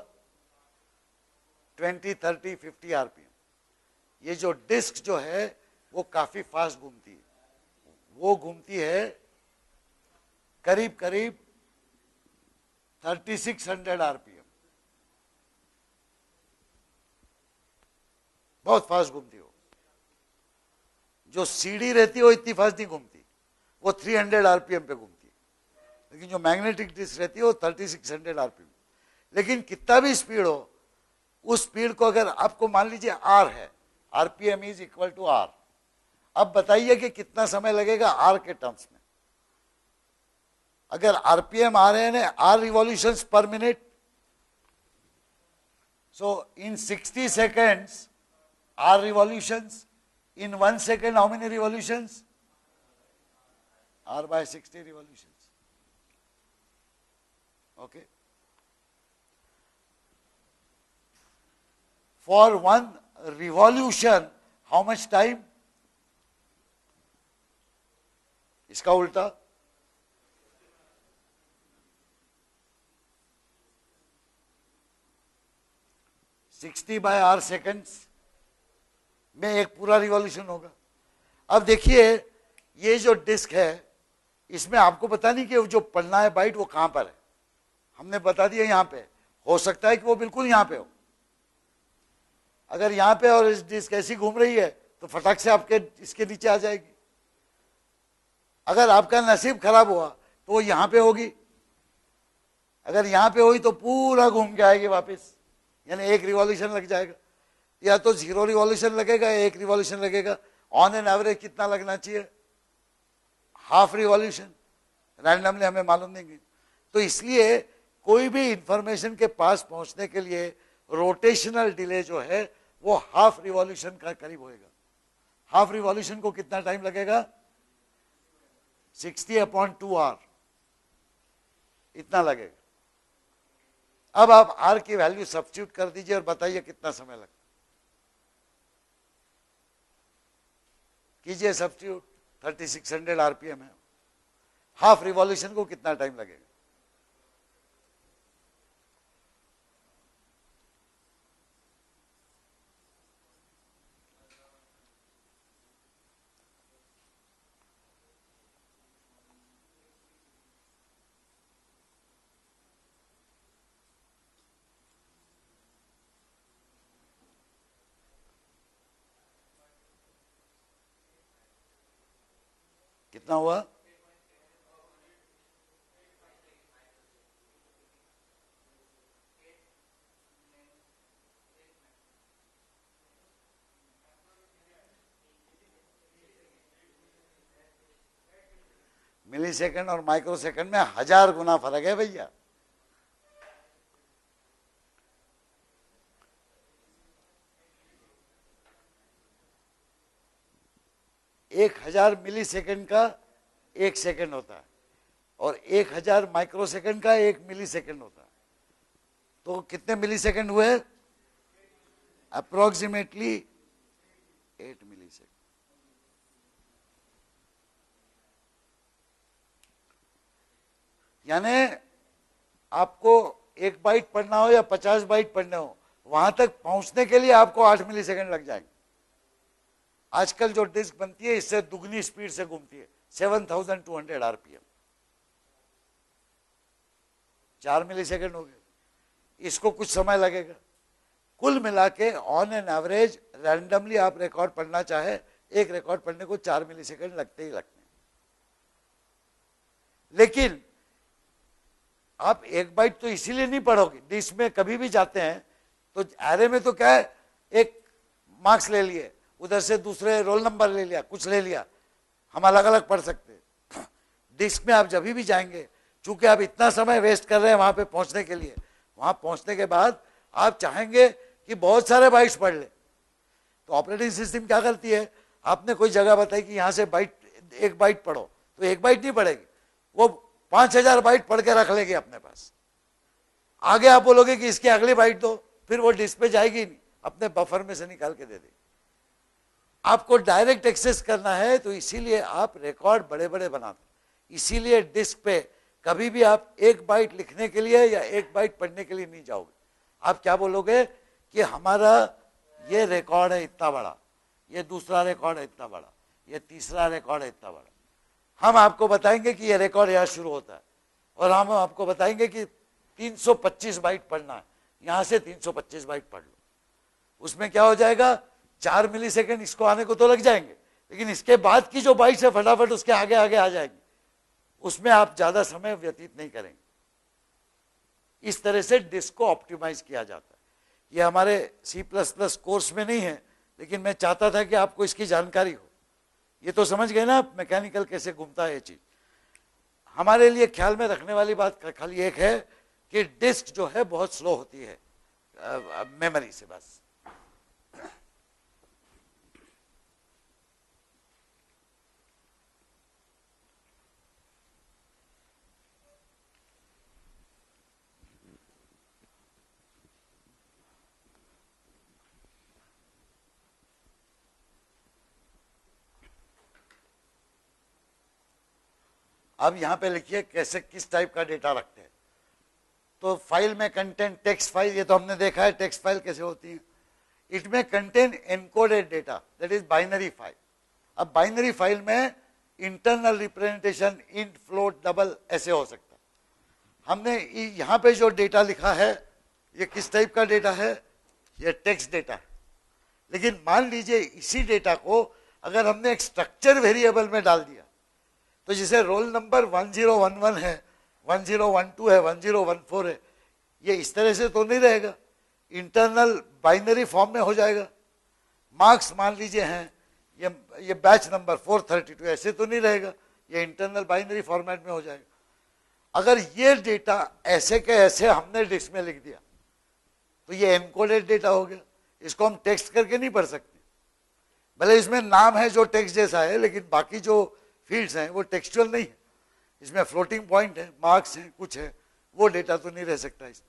20, 30, 50 आरपीएम। ये जो डिस्क जो है वो काफी फास्ट घूमती है, वो घूमती है करीब करीब 3600 आरपीएम, बहुत फास्ट घूमती हो। जो सीढ़ी रहती है वो इतनी फास्ट नहीं घूमती, वो 300 आरपीएम पे घूमती है। लेकिन जो मैग्नेटिक डिस्क रहती है वो 3600 आरपीएम। लेकिन कितना भी स्पीड हो, उस स्पीड को अगर आपको मान लीजिए आर है, RPM is equal to R. अब बताइए कि कितना समय लगेगा आर के टर्म्स में? अगर आरपीएम आ रहे हैं R revolutions per minute, so in 60 seconds R revolutions, in 1 second how many revolutions? R by 60 revolutions. Okay. For one revolution, how much time? इसका उल्टा, सिक्सटी बाय आर सेकेंड्स में एक पूरा रिवॉल्यूशन होगा। अब देखिए ये जो डिस्क है इसमें आपको पता नहीं कि जो पढ़ना है बाइट वो कहां पर है, हमने बता दिया यहां पे। हो सकता है कि वो बिल्कुल यहां पे हो। अगर यहां पे और इस डिस्क ऐसी घूम रही है तो फटाक से आपके इसके नीचे आ जाएगी। अगर आपका नसीब खराब हुआ तो वो यहां पे होगी, अगर यहां पे हुई तो पूरा घूम के आएगी वापस, यानी एक रिवॉल्यूशन लग जाएगा। या तो 0 रिवॉल्यूशन लगेगा या 1 रिवॉल्यूशन लगेगा। ऑन एन एवरेज कितना लगना चाहिए? Half revolution. रैंडमली हमें मालूम नहीं। तो इसलिए कोई भी इंफॉर्मेशन के पास पहुंचने के लिए रोटेशनल डिले जो है वो हाफ रिवॉल्यूशन का करीब होएगा। हाफ रिवॉल्यूशन को कितना टाइम लगेगा? 60/2R, इतना लगेगा। अब आप आर की वैल्यू सब्स्टिट्यूट कर दीजिए और बताइए कितना समय लगता। कीजिए सब्स्टिट्यूट, 3600 आरपीएम है, हाफ रिवॉल्यूशन को कितना टाइम लगेगा? कितना हुआ? मिली सेकंड और माइक्रो सेकंड में 1000 गुना फर्क है भैया। एक 1000 मिली सेकंड का 1 सेकंड होता है और 1000 माइक्रो सेकंड का 1 मिली सेकंड होता है। तो कितने मिली सेकेंड हुए? अप्रोक्सीमेटली 8 मिली सेकेंड। यानी आपको 1 बाइट पढ़ना हो या 50 बाइट पढ़ने हो, वहां तक पहुंचने के लिए आपको 8 मिली सेकेंड लग जाएंगे। आजकल जो डिस्क बनती है इससे दुगनी स्पीड से घूमती है, 7200 आरपीएम। 4 मिली सेकेंड हो गए, इसको कुछ समय लगेगा। कुल मिला के ऑन एन एवरेज रैंडमली आप रिकॉर्ड पढ़ना चाहे, एक रिकॉर्ड पढ़ने को 4 मिली सेकेंड लगते ही लगते हैं। लेकिन आप 1 बाइट तो इसीलिए नहीं पढ़ोगे, डिस्क में कभी भी जाते हैं तो एरे में तो क्या है, एक मार्क्स ले लिए, उधर से दूसरे रोल नंबर ले लिया, कुछ ले लिया, हम अलग अलग पढ़ सकते हैं। डिस्क में आप जब भी जाएंगे, चूंकि आप इतना समय वेस्ट कर रहे हैं वहां पे पहुंचने के लिए, वहां पहुंचने के बाद आप चाहेंगे कि बहुत सारे बाइट्स पढ़ ले, तो ऑपरेटिंग सिस्टम क्या करती है, आपने कोई जगह बताई कि यहां से बाइट 1 बाइट पढ़ो, तो 1 बाइट नहीं पढ़ेगी, वो 5000 बाइट पढ़ के रख लेगी अपने पास। आगे आप बोलोगे कि इसकी अगली बाइट दो, फिर वो डिस्क पे जाएगी नहीं, अपने बफर में से निकाल के दे देगी। आपको डायरेक्ट एक्सेस करना है, तो इसीलिए आप रिकॉर्ड बड़े बड़े बनाते। इसीलिए डिस्क पे कभी भी आप 1 बाइट लिखने के लिए या 1 बाइट पढ़ने के लिए नहीं जाओगे। आप क्या बोलोगे कि हमारा ये रिकॉर्ड है इतना बड़ा, ये दूसरा रिकॉर्ड है इतना बड़ा, ये तीसरा रिकॉर्ड है इतना बड़ा। हम आपको बताएंगे कि ये रिकॉर्ड यहाँ शुरू होता है, और हम आपको बताएंगे कि 325 बाइट पढ़ना है, यहां से 325 बाइट पढ़ लो। उसमें क्या हो जाएगा, 4 मिली सेकेंड इसको आने को तो लग जाएंगे, लेकिन इसके बाद की जो बाइट्स है फटाफट उसके आगे आगे आ जाएगी, उसमें आप ज्यादा समय व्यतीत नहीं करेंगे। इस तरह से डिस्क को ऑप्टिमाइज किया जाता है। ये हमारे C++ कोर्स में नहीं है, लेकिन मैं चाहता था कि आपको इसकी जानकारी हो। ये तो समझ गए ना मैकेनिकल कैसे घूमता है ये चीज। हमारे लिए ख्याल में रखने वाली बात खाली एक है कि डिस्क जो है बहुत स्लो होती है मेमोरी से, बस। अब यहां पे लिखिए कैसे किस टाइप का डेटा रखते हैं। तो फाइल में कंटेंट टेक्स्ट फाइल, ये तो हमने देखा है टेक्स्ट फाइल कैसे होती है। इट में contain encoded data, that is binary file. अब बाइनरी फाइल में internal representation int float double ऐसे हो सकता है। हमने यहां पे जो डेटा लिखा है ये किस टाइप का डेटा है, ये टेक्स्ट डेटा है। लेकिन मान लीजिए इसी डेटा को अगर हमने एक स्ट्रक्चर वेरिएबल में डाल दिया, तो जैसे रोल नंबर 1011 है, 1012 है, 1014 है, ये इस तरह से तो नहीं रहेगा, इंटरनल बाइनरी फॉर्म में हो जाएगा। मार्क्स मान लीजिए हैं, ये बैच नंबर 432, ऐसे तो नहीं रहेगा, ये इंटरनल बाइनरी फॉर्मेट में हो जाएगा। अगर ये डेटा ऐसे के ऐसे हमने डिस्क में लिख दिया तो ये एनकोडेड डेटा हो गया, इसको हम टेक्स्ट करके नहीं पढ़ सकते। भले इसमें नाम है जो टेक्स्ट जैसा है, लेकिन बाकी जो फील्ड्स हैं वो टेक्सचुअल नहीं है, इसमें फ्लोटिंग पॉइंट है, मार्क्स हैं, कुछ है, वो डेटा तो नहीं रह सकता इसमें।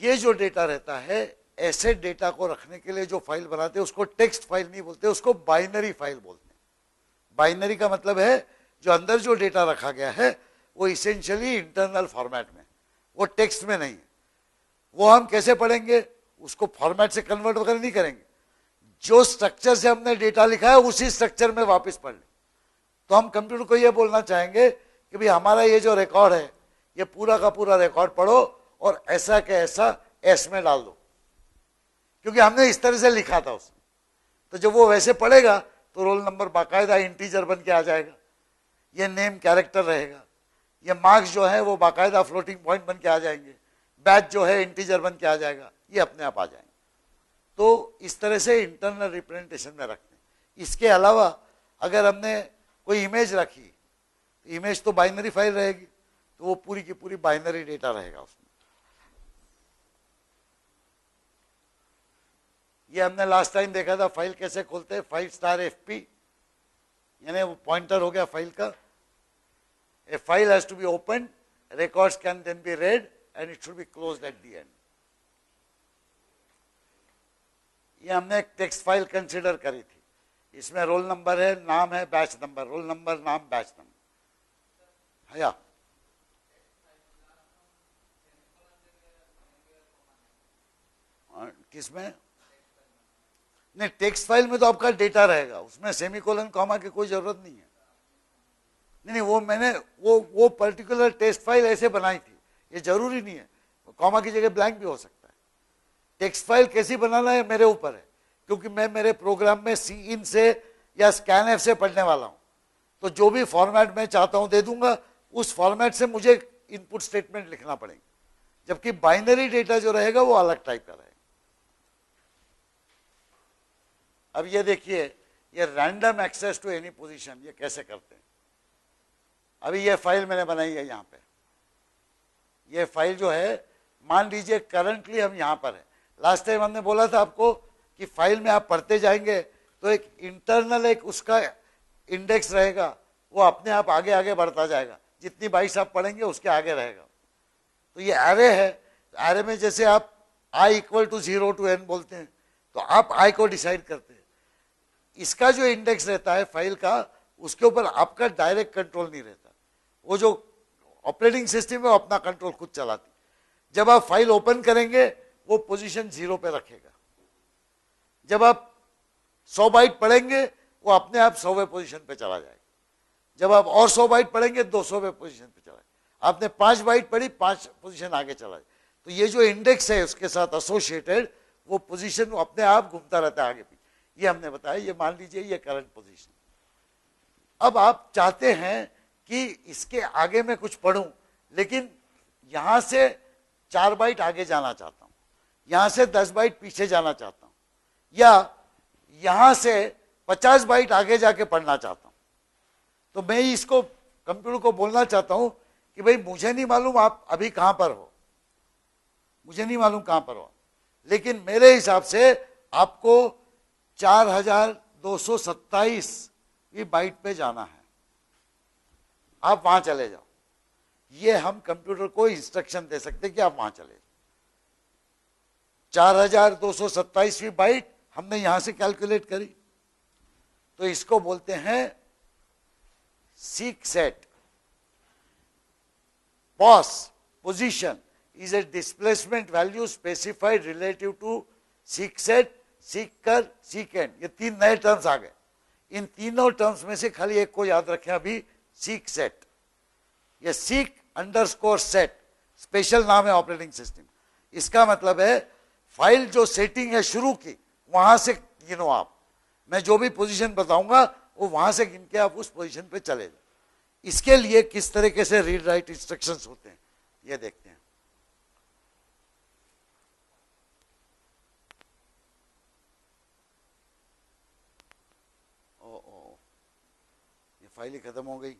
ये जो डेटा रहता है, ऐसे डेटा को रखने के लिए जो फाइल बनाते हैं उसको टेक्स्ट फाइल नहीं बोलते, उसको बाइनरी फाइल बोलते हैं। बाइनरी का मतलब है जो अंदर जो डेटा रखा गया है वो इसेंशियली इंटरनल फॉर्मेट में, वो टेक्स्ट में नहीं है। वो हम कैसे पढ़ेंगे, उसको फॉर्मेट से कन्वर्ट वगैरह नहीं करेंगे, जो स्ट्रक्चर से हमने डेटा लिखा है उसी स्ट्रक्चर में वापस पढ़ लें। तो हम कंप्यूटर को ये बोलना चाहेंगे कि भाई हमारा ये जो रिकॉर्ड है ये पूरा का पूरा रिकॉर्ड पढ़ो और ऐसा के ऐसा एस में डाल दो, क्योंकि हमने इस तरह से लिखा था उसमें। तो जब वो वैसे पढ़ेगा तो रोल नंबर बाकायदा इंटीजर बन के आ जाएगा, ये नेम कैरेक्टर रहेगा, ये मार्क्स जो है वो बाकायदा फ्लोटिंग पॉइंट बन के आ जाएंगे, बैच जो है इंटीजर बन के आ जाएगा, ये अपने आप आ जाएंगे। तो इस तरह से इंटरनल रिप्रेजेंटेशन में रखते हैं। इसके अलावा अगर हमने कोई इमेज रखी, इमेज तो बाइनरी फाइल रहेगी, तो वो पूरी की पूरी बाइनरी डेटा रहेगा उसमें। ये हमने लास्ट टाइम देखा था फाइल कैसे खोलते हैं, 5*fp, यानी वो पॉइंटर हो गया फाइल का। A file has to be open, records can then be read and it should be closed at the end. ये हमने एक टेक्स्ट फाइल कंसिडर करी थी, इसमें रोल नंबर है, नाम है, बैच नंबर, रोल नंबर, नाम, बैच नंबर है या किसमें? नहीं, टेक्स्ट फाइल में तो आपका डेटा रहेगा, उसमें सेमीकोलन कॉमा की कोई जरूरत नहीं है। नहीं, वो मैंने वो पर्टिकुलर टेक्स्ट फाइल ऐसे बनाई थी, ये जरूरी नहीं है, कॉमा की जगह ब्लैंक भी हो सकता है। टेक्स्ट फाइल कैसी बनाना है मेरे ऊपर है, क्योंकि मैं मेरे प्रोग्राम में सी इन से या स्कैनएफ से पढ़ने वाला हूं, तो जो भी फॉर्मेट मैं चाहता हूं दे दूंगा, उस फॉर्मेट से मुझे इनपुट स्टेटमेंट लिखना पड़ेगा, जबकि बाइनरी डेटा जो रहेगा वो अलग टाइप का रहेगा। अब ये देखिए, ये random access to any position, ये कैसे करते हैं? अभी ये फाइल मैंने बनाई है यहाँ पे, ये फाइल जो है, मान लीजिए करंटली हम यहाँ पर है। लास्ट टाइम हमने बोला था आपको कि फाइल में आप पढ़ते जाएंगे तो एक इंटरनल एक उसका इंडेक्स रहेगा, वो अपने आप आगे आगे बढ़ता जाएगा, जितनी बाइट्स आप पढ़ेंगे उसके आगे रहेगा। तो ये एरे है, एरे में जैसे आप i equal to 0 to n बोलते हैं, तो आप i को डिसाइड करते हैं। इसका जो इंडेक्स रहता है फाइल का, उसके ऊपर आपका डायरेक्ट कंट्रोल नहीं रहता, वो जो ऑपरेटिंग सिस्टम है वो अपना कंट्रोल खुद चलाती। जब आप फाइल ओपन करेंगे वो पोजीशन 0 पे रखेगा, जब आप 100 बाइट पढ़ेंगे वो अपने आप 100वें पोजीशन पे चला जाएगा, जब आप और 100 बाइट पढ़ेंगे 200वें पोजीशन पे चला जाएगा। आपने 5 बाइट पढ़ी, 5 पोजीशन आगे चला जाए। तो ये जो इंडेक्स है उसके साथ एसोसिएटेड वो पोजीशन अपने आप घूमता रहता है आगे पीछे, ये हमने बताया। ये मान लीजिए ये करंट पोजीशन। अब आप चाहते हैं कि इसके आगे मैं कुछ पढ़ूं, लेकिन यहां से 4 बाइट आगे जाना चाहता हूं, यहां से 10 बाइट पीछे जाना चाहता हूं, या यहां से 50 बाइट आगे जाके पढ़ना चाहता हूं। तो मैं इसको कंप्यूटर को बोलना चाहता हूं कि भाई मुझे नहीं मालूम आप अभी कहां पर हो, मुझे नहीं मालूम कहां पर हो, लेकिन मेरे हिसाब से आपको 4227 बाइट पे जाना है, आप वहां चले जाओ। ये हम कंप्यूटर को इंस्ट्रक्शन दे सकते कि आप वहां चले जाओ। 4227 बाइट हमने यहां से कैलकुलेट करी, तो इसको बोलते हैं seek set. Pos position is a displacement value specified relative to seek set, seeker, secant। ये 3 नए टर्म्स आ गए। इन तीनों टर्म्स में से खाली एक को याद रखें अभी, सीक सेट। ये सीक अंडरस्कोर सेट स्पेशल नाम है ऑपरेटिंग सिस्टम। इसका मतलब है फाइल जो सेटिंग है शुरू की, वहां से गिनो आप, मैं जो भी पोजीशन बताऊंगा वो वहां से गिन के आप उस पोजीशन पे चले जाओ। इसके लिए किस तरीके से रीड राइट इंस्ट्रक्शंस होते हैं ये देखते हैं। फाइल ही खत्म हो गई।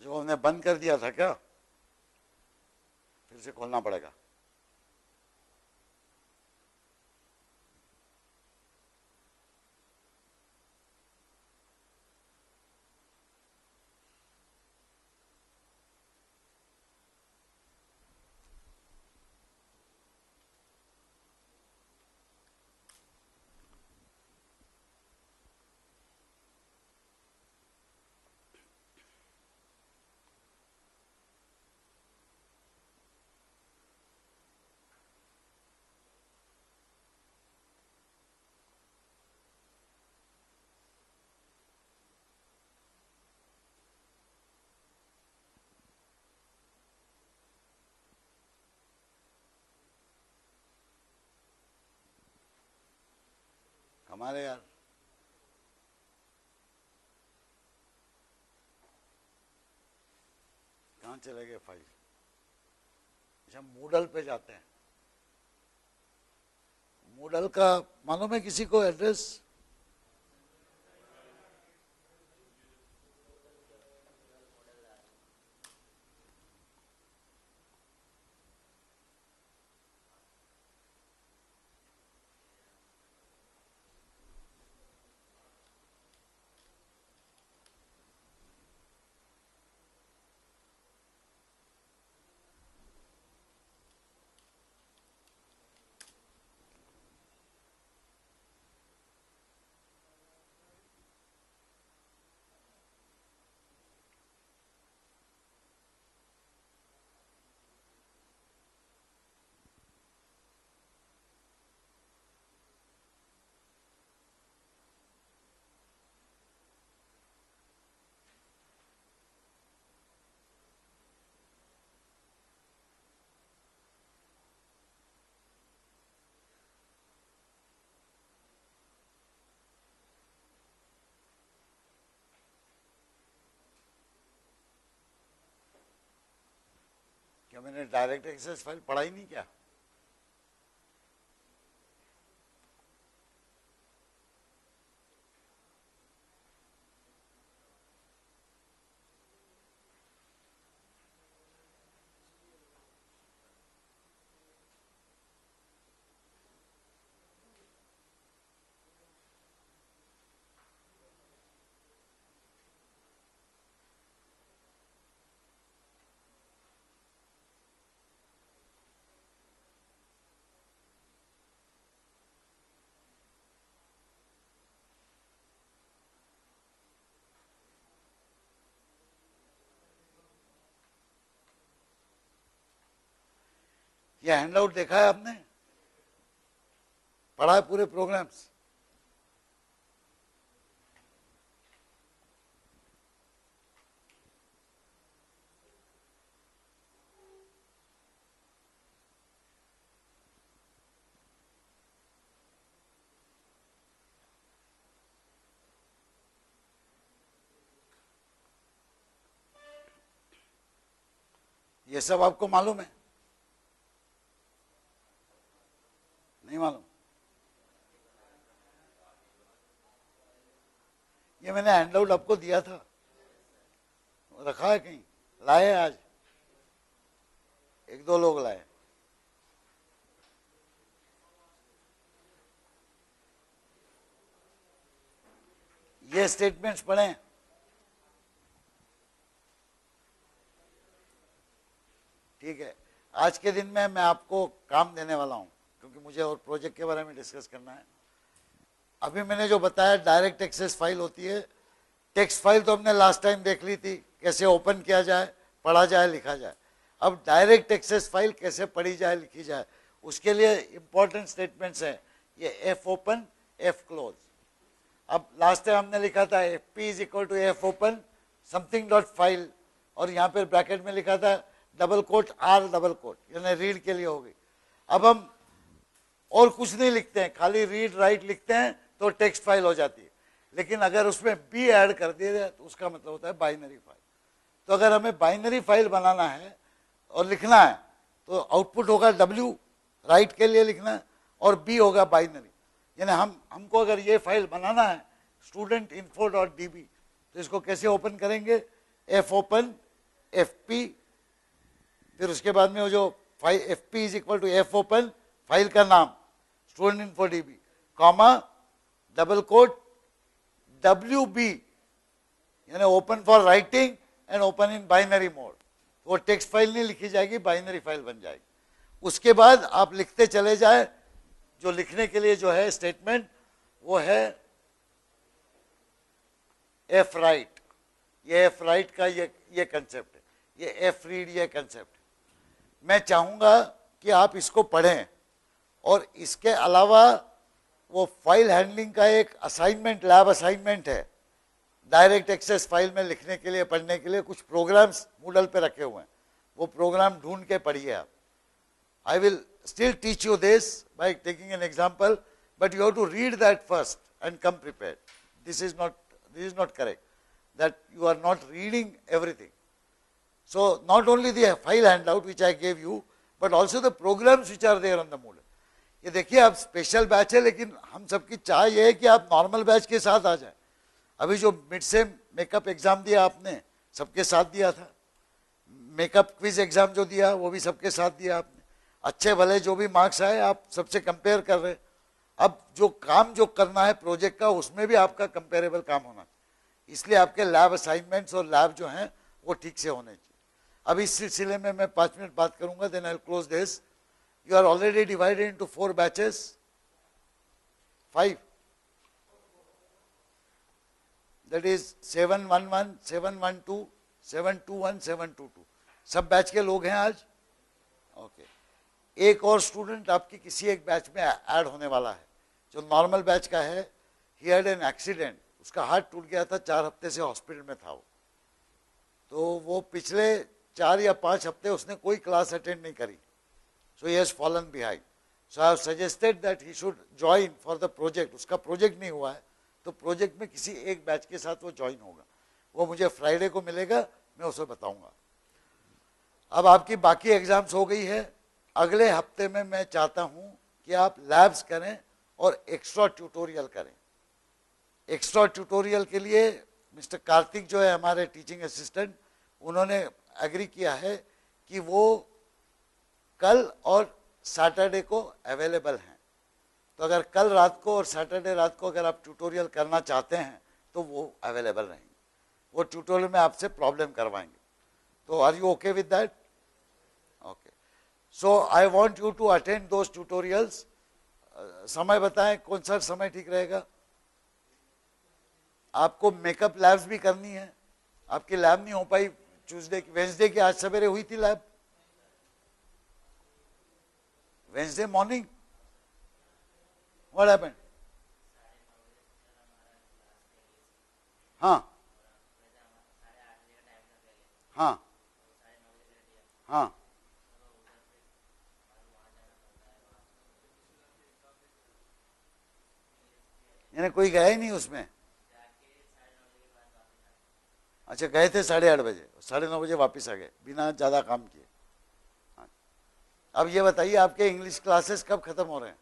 जो हमने बंद कर दिया था क्या, फिर से खोलना पड़ेगा। हमारे यार कहाँ चले गए फाइल? अच्छा, मूडल पे जाते हैं। मूडल का मालूम है किसी को एड्रेस? क्या मैंने डायरेक्ट एक्सेस फाइल पढ़ा ही नहीं क्या? ये हैंडआउट देखा है आपने? पढ़ा है पूरे प्रोग्राम्स? ये सब आपको मालूम है? नहीं मालूम? ये मैंने हैंडआउट आपको दिया था, रखा है कहीं? लाए आज? एक दो लोग लाए। ये स्टेटमेंट्स पढ़े? ठीक है, आज के दिन में मैं आपको काम देने वाला हूं, क्योंकि मुझे और प्रोजेक्ट के बारे में डिस्कस करना है। अभी मैंने जो बताया डायरेक्ट एक्सेस फाइल होती है। टेक्स्ट फाइल तो हमने लास्ट टाइम देख ली थी, कैसे ओपन किया जाए, पढ़ा जाए, लिखा जाए। अब डायरेक्ट एक्सेस फाइल कैसे पढ़ी जाए, लिखी जाए, उसके लिए इंपॉर्टेंट स्टेटमेंट्स हैं ये एफ ओपन, एफ क्लोज। अब लास्ट टाइम हमने लिखा था f p is equal to f open something dot file, और यहाँ पे ब्रैकेट में लिखा था double quote r double quote, यानी रीड के लिए होगी। अब हम और कुछ नहीं लिखते हैं, खाली रीड राइट लिखते हैं तो टेक्स्ट फाइल हो जाती है। लेकिन अगर उसमें बी ऐड कर दिया जाए तो उसका मतलब होता है बाइनरी फाइल। तो अगर हमें बाइनरी फाइल बनाना है और लिखना है तो आउटपुट होगा डब्ल्यू, राइट के लिए लिखना है, और बी होगा बाइनरी। यानी हमको अगर ये फाइल बनाना है student info dot d b, तो इसको कैसे ओपन करेंगे? एफ ओपन एफ पी, फिर उसके बाद में वो जो file f p is equal to f open file का नाम student info d b, comma double quote डब्ल्यू बी, यानी open for writing and open in binary mode. वो टेक्स्ट फाइल नहीं लिखी जाएगी, बाइनरी फाइल बन जाएगी। उसके बाद आप लिखते चले जाए। जो लिखने के लिए जो है स्टेटमेंट वो है एफ राइट। ये एफ राइट का ये कंसेप्ट है, ये एफ रीड ये कंसेप्ट है। मैं चाहूंगा कि आप इसको पढ़ें, और इसके अलावा वो फाइल हैंडलिंग का एक असाइनमेंट, लैब असाइनमेंट है डायरेक्ट एक्सेस फाइल में लिखने के लिए, पढ़ने के लिए। कुछ प्रोग्राम्स मूडल पे रखे हुए हैं, वो प्रोग्राम ढूंढ के पढ़िए आप। I will still teach you this by taking an example, but you have to read that first and come prepared. This is not correct, that you are not reading everything. So not only the file handout which I gave you, but also the programs which are there on the Moodle. ये देखिए आप special batch है, लेकिन हम सबकी चाह ये है कि आप नॉर्मल बैच के साथ आ जाए। अभी जो मिड सेम मेकअप एग्जाम दिया आपने, सबके साथ दिया था। मेकअप क्विज एग्जाम जो दिया वो भी सबके साथ दिया आपने। अच्छे भले जो भी मार्क्स आए आप सबसे कंपेयर कर रहे। अब जो काम जो करना है प्रोजेक्ट का, उसमें भी आपका कंपेरेबल काम होना चाहिए। इसलिए आपके लैब असाइनमेंट्स और लैब जो हैं वो ठीक से होने चाहिए। अब इस सिलसिले में मैं 5 मिनट बात करूंगा, then I will close this. You are already divided into 4 batches, 5, that is 711, 712, 721, 722। सब बैच के लोग हैं आज? ओके। एक और स्टूडेंट आपकी किसी एक बैच में ऐड होने वाला है जो नॉर्मल बैच का है। ही हैड एन एक्सीडेंट, उसका हाथ टूट गया था, 4 हफ्ते से हॉस्पिटल में था वो। तो वो पिछले 4 या 5 हफ्ते उसने कोई क्लास अटेंड नहीं करी। So he has fallen behind. So I have suggested that he should join for the project. उसका प्रोजेक्ट नहीं हुआ है तो प्रोजेक्ट में किसी एक बैच के साथ वो ज्वाइन होगा। वो मुझे फ्राइडे को मिलेगा, मैं उसे बताऊंगा। अब आपकी बाकी एग्जाम्स हो गई है। अगले हफ्ते में मैं चाहता हूं कि आप लैब्स करें और एक्स्ट्रा ट्यूटोरियल करें। एक्स्ट्रा ट्यूटोरियल के लिए मिस्टर कार्तिक जो है हमारे टीचिंग असिस्टेंट, उन्होंने एग्री किया है कि वो कल और सैटरडे को अवेलेबल हैं। तो अगर कल रात को और सैटरडे रात को अगर आप ट्यूटोरियल करना चाहते हैं तो वो अवेलेबल रहेंगे। वो ट्यूटोरियल में आपसे प्रॉब्लम करवाएंगे। तो are you okay with that? Okay, so I want you to attend those tutorials. समय बताएं कौन सा समय ठीक रहेगा? आपको मेकअप लैब्स भी करनी है। आपकी लैब नहीं हो पाई ट्यूसडे की, वेंसडे की आज सवेरे हुई थी lab, Wednesday morning. What happened? हाँ हाँ हाँ, यानी कोई गया ही नहीं उसमें? अच्छा, गए थे 8:30 बजे, 9:30 बजे वापस आ गए बिना ज़्यादा काम किए। हाँ। अब ये बताइए आपके इंग्लिश क्लासेस कब खत्म हो रहे हैं?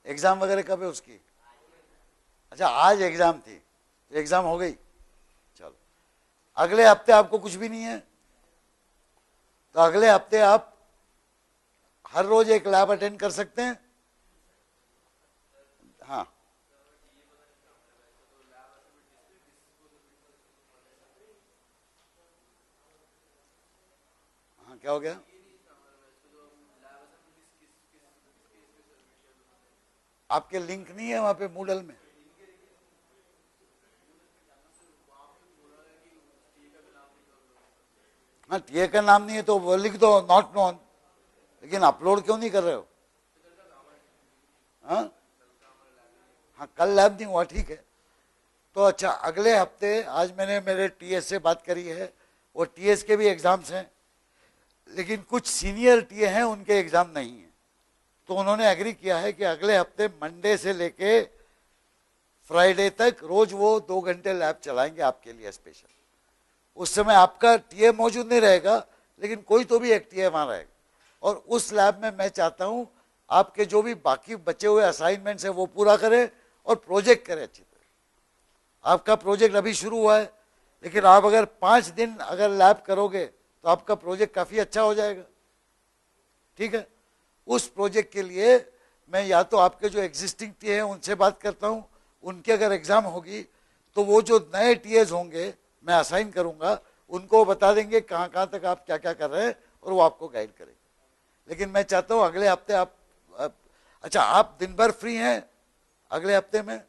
एग्जाम वगैरह कब है उसकी? अच्छा, आज एग्जाम थी, एग्जाम हो गई। चलो, अगले हफ्ते आपको कुछ भी नहीं है तो अगले हफ्ते आप हर रोज एक लैब अटेंड कर सकते हैं। हाँ, हाँ, क्या हो गया? आपके लिंक नहीं है वहां पे मूडल में? हाँ, टीए का नाम नहीं है तो वो लिख दो नॉट नोन, लेकिन अपलोड क्यों नहीं कर रहे हो? हाँ हाँ, कल लैब नहीं हुआ, ठीक है। तो अच्छा, अगले हफ्ते आज मैंने मेरे टीएस से बात करी है, वो टीएस के भी एग्जाम्स हैं, लेकिन कुछ सीनियर टीए हैं उनके एग्जाम नहीं है। तो उन्होंने एग्री किया है कि अगले हफ्ते मंडे से लेके फ्राइडे तक रोज वो 2 घंटे लैब चलाएंगे आपके लिए स्पेशल। उस समय आपका टीए मौजूद नहीं रहेगा, लेकिन कोई तो भी एक टीए वहां रहेगा। और उस लैब में मैं चाहता हूं आपके जो भी बाकी बचे हुए असाइनमेंट्स है वो पूरा करें और प्रोजेक्ट करें अच्छी तरह। आपका प्रोजेक्ट अभी शुरू हुआ है, लेकिन आप अगर 5 दिन अगर लैब करोगे तो आपका प्रोजेक्ट काफी अच्छा हो जाएगा। ठीक है, उस प्रोजेक्ट के लिए मैं या तो आपके जो एग्जिस्टिंग टीए हैं उनसे बात करता हूं, उनके अगर एग्जाम होगी तो वो जो नए टीएज होंगे मैं असाइन करूंगा, उनको बता देंगे कहां कहां तक आप क्या क्या कर रहे हैं और वो आपको गाइड करेंगे। लेकिन मैं चाहता हूं अगले हफ्ते आप अच्छा, आप दिन भर फ्री हैं अगले हफ्ते में?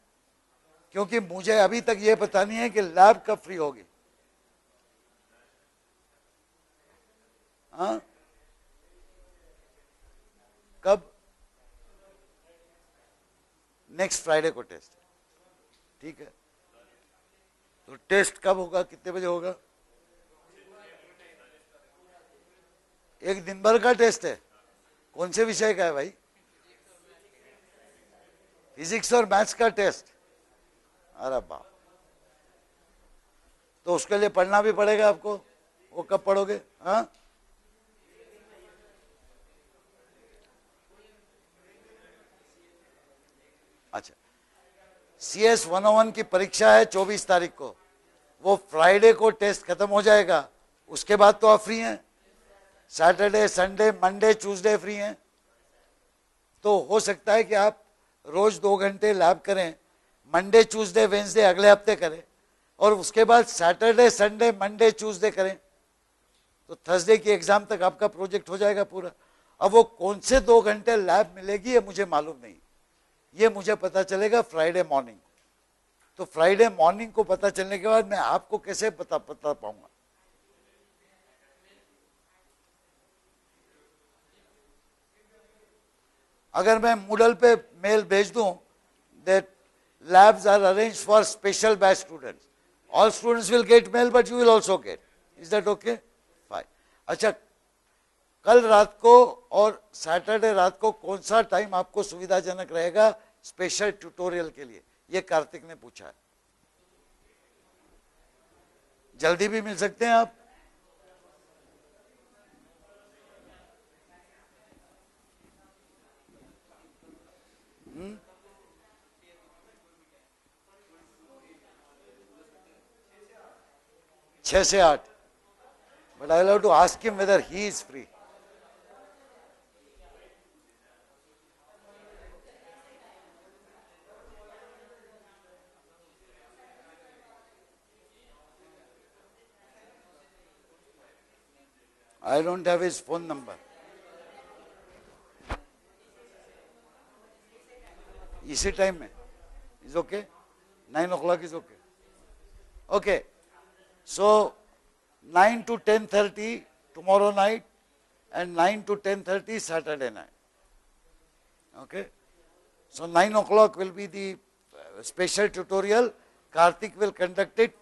क्योंकि मुझे अभी तक ये पता नहीं है कि लैब कब फ्री होगी। हाँ, कब? नेक्स्ट फ्राइडे को टेस्ट है, ठीक है। तो टेस्ट कब होगा, कितने बजे होगा? एक दिन भर का टेस्ट है? कौन से विषय का है भाई? फिजिक्स और मैथ्स का टेस्ट? अरे बाप, तो उसके लिए पढ़ना भी पड़ेगा आपको। वो कब पढ़ोगे? हाँ, अच्छा, CS 101 की परीक्षा है 24 तारीख को, वो फ्राइडे को टेस्ट खत्म हो जाएगा, उसके बाद तो आप फ्री हैं। Saturday, Sunday, Monday, Tuesday free हैं। तो हो सकता है कि आप रोज 2 घंटे लैब करें, मंडे, ट्यूसडे, वेंसडे अगले हफ्ते करें, और उसके बाद सैटरडे, संडे, मंडे, ट्यूसडे करें। तो थर्सडे की एग्जाम तक आपका प्रोजेक्ट हो जाएगा पूरा। अब वो कौन से 2 घंटे लैब मिलेगी ये मुझे मालूम नहीं, ये मुझे पता चलेगा फ्राइडे मॉर्निंग। तो फ्राइडे मॉर्निंग को पता चलने के बाद मैं आपको कैसे बता पाऊंगा? अगर मैं मूडल पे मेल भेज दूं that labs are arranged for special batch students, all students will get mail but you will also get, is that okay? Fine. अच्छा, कल रात को और सैटरडे रात को कौन सा टाइम आपको सुविधाजनक रहेगा स्पेशल ट्यूटोरियल के लिए? ये कार्तिक ने पूछा है। जल्दी भी मिल सकते हैं आप। छह से आठ, but I love to ask him whether he is free. I don't have his phone number. इसी टाइम में is okay? 9 o'clock is okay. Okay. So 9 to 10:30 tomorrow night and 9 to 10:30 Saturday night. Okay. So 9 o'clock will be the special tutorial. Karthik will conduct it.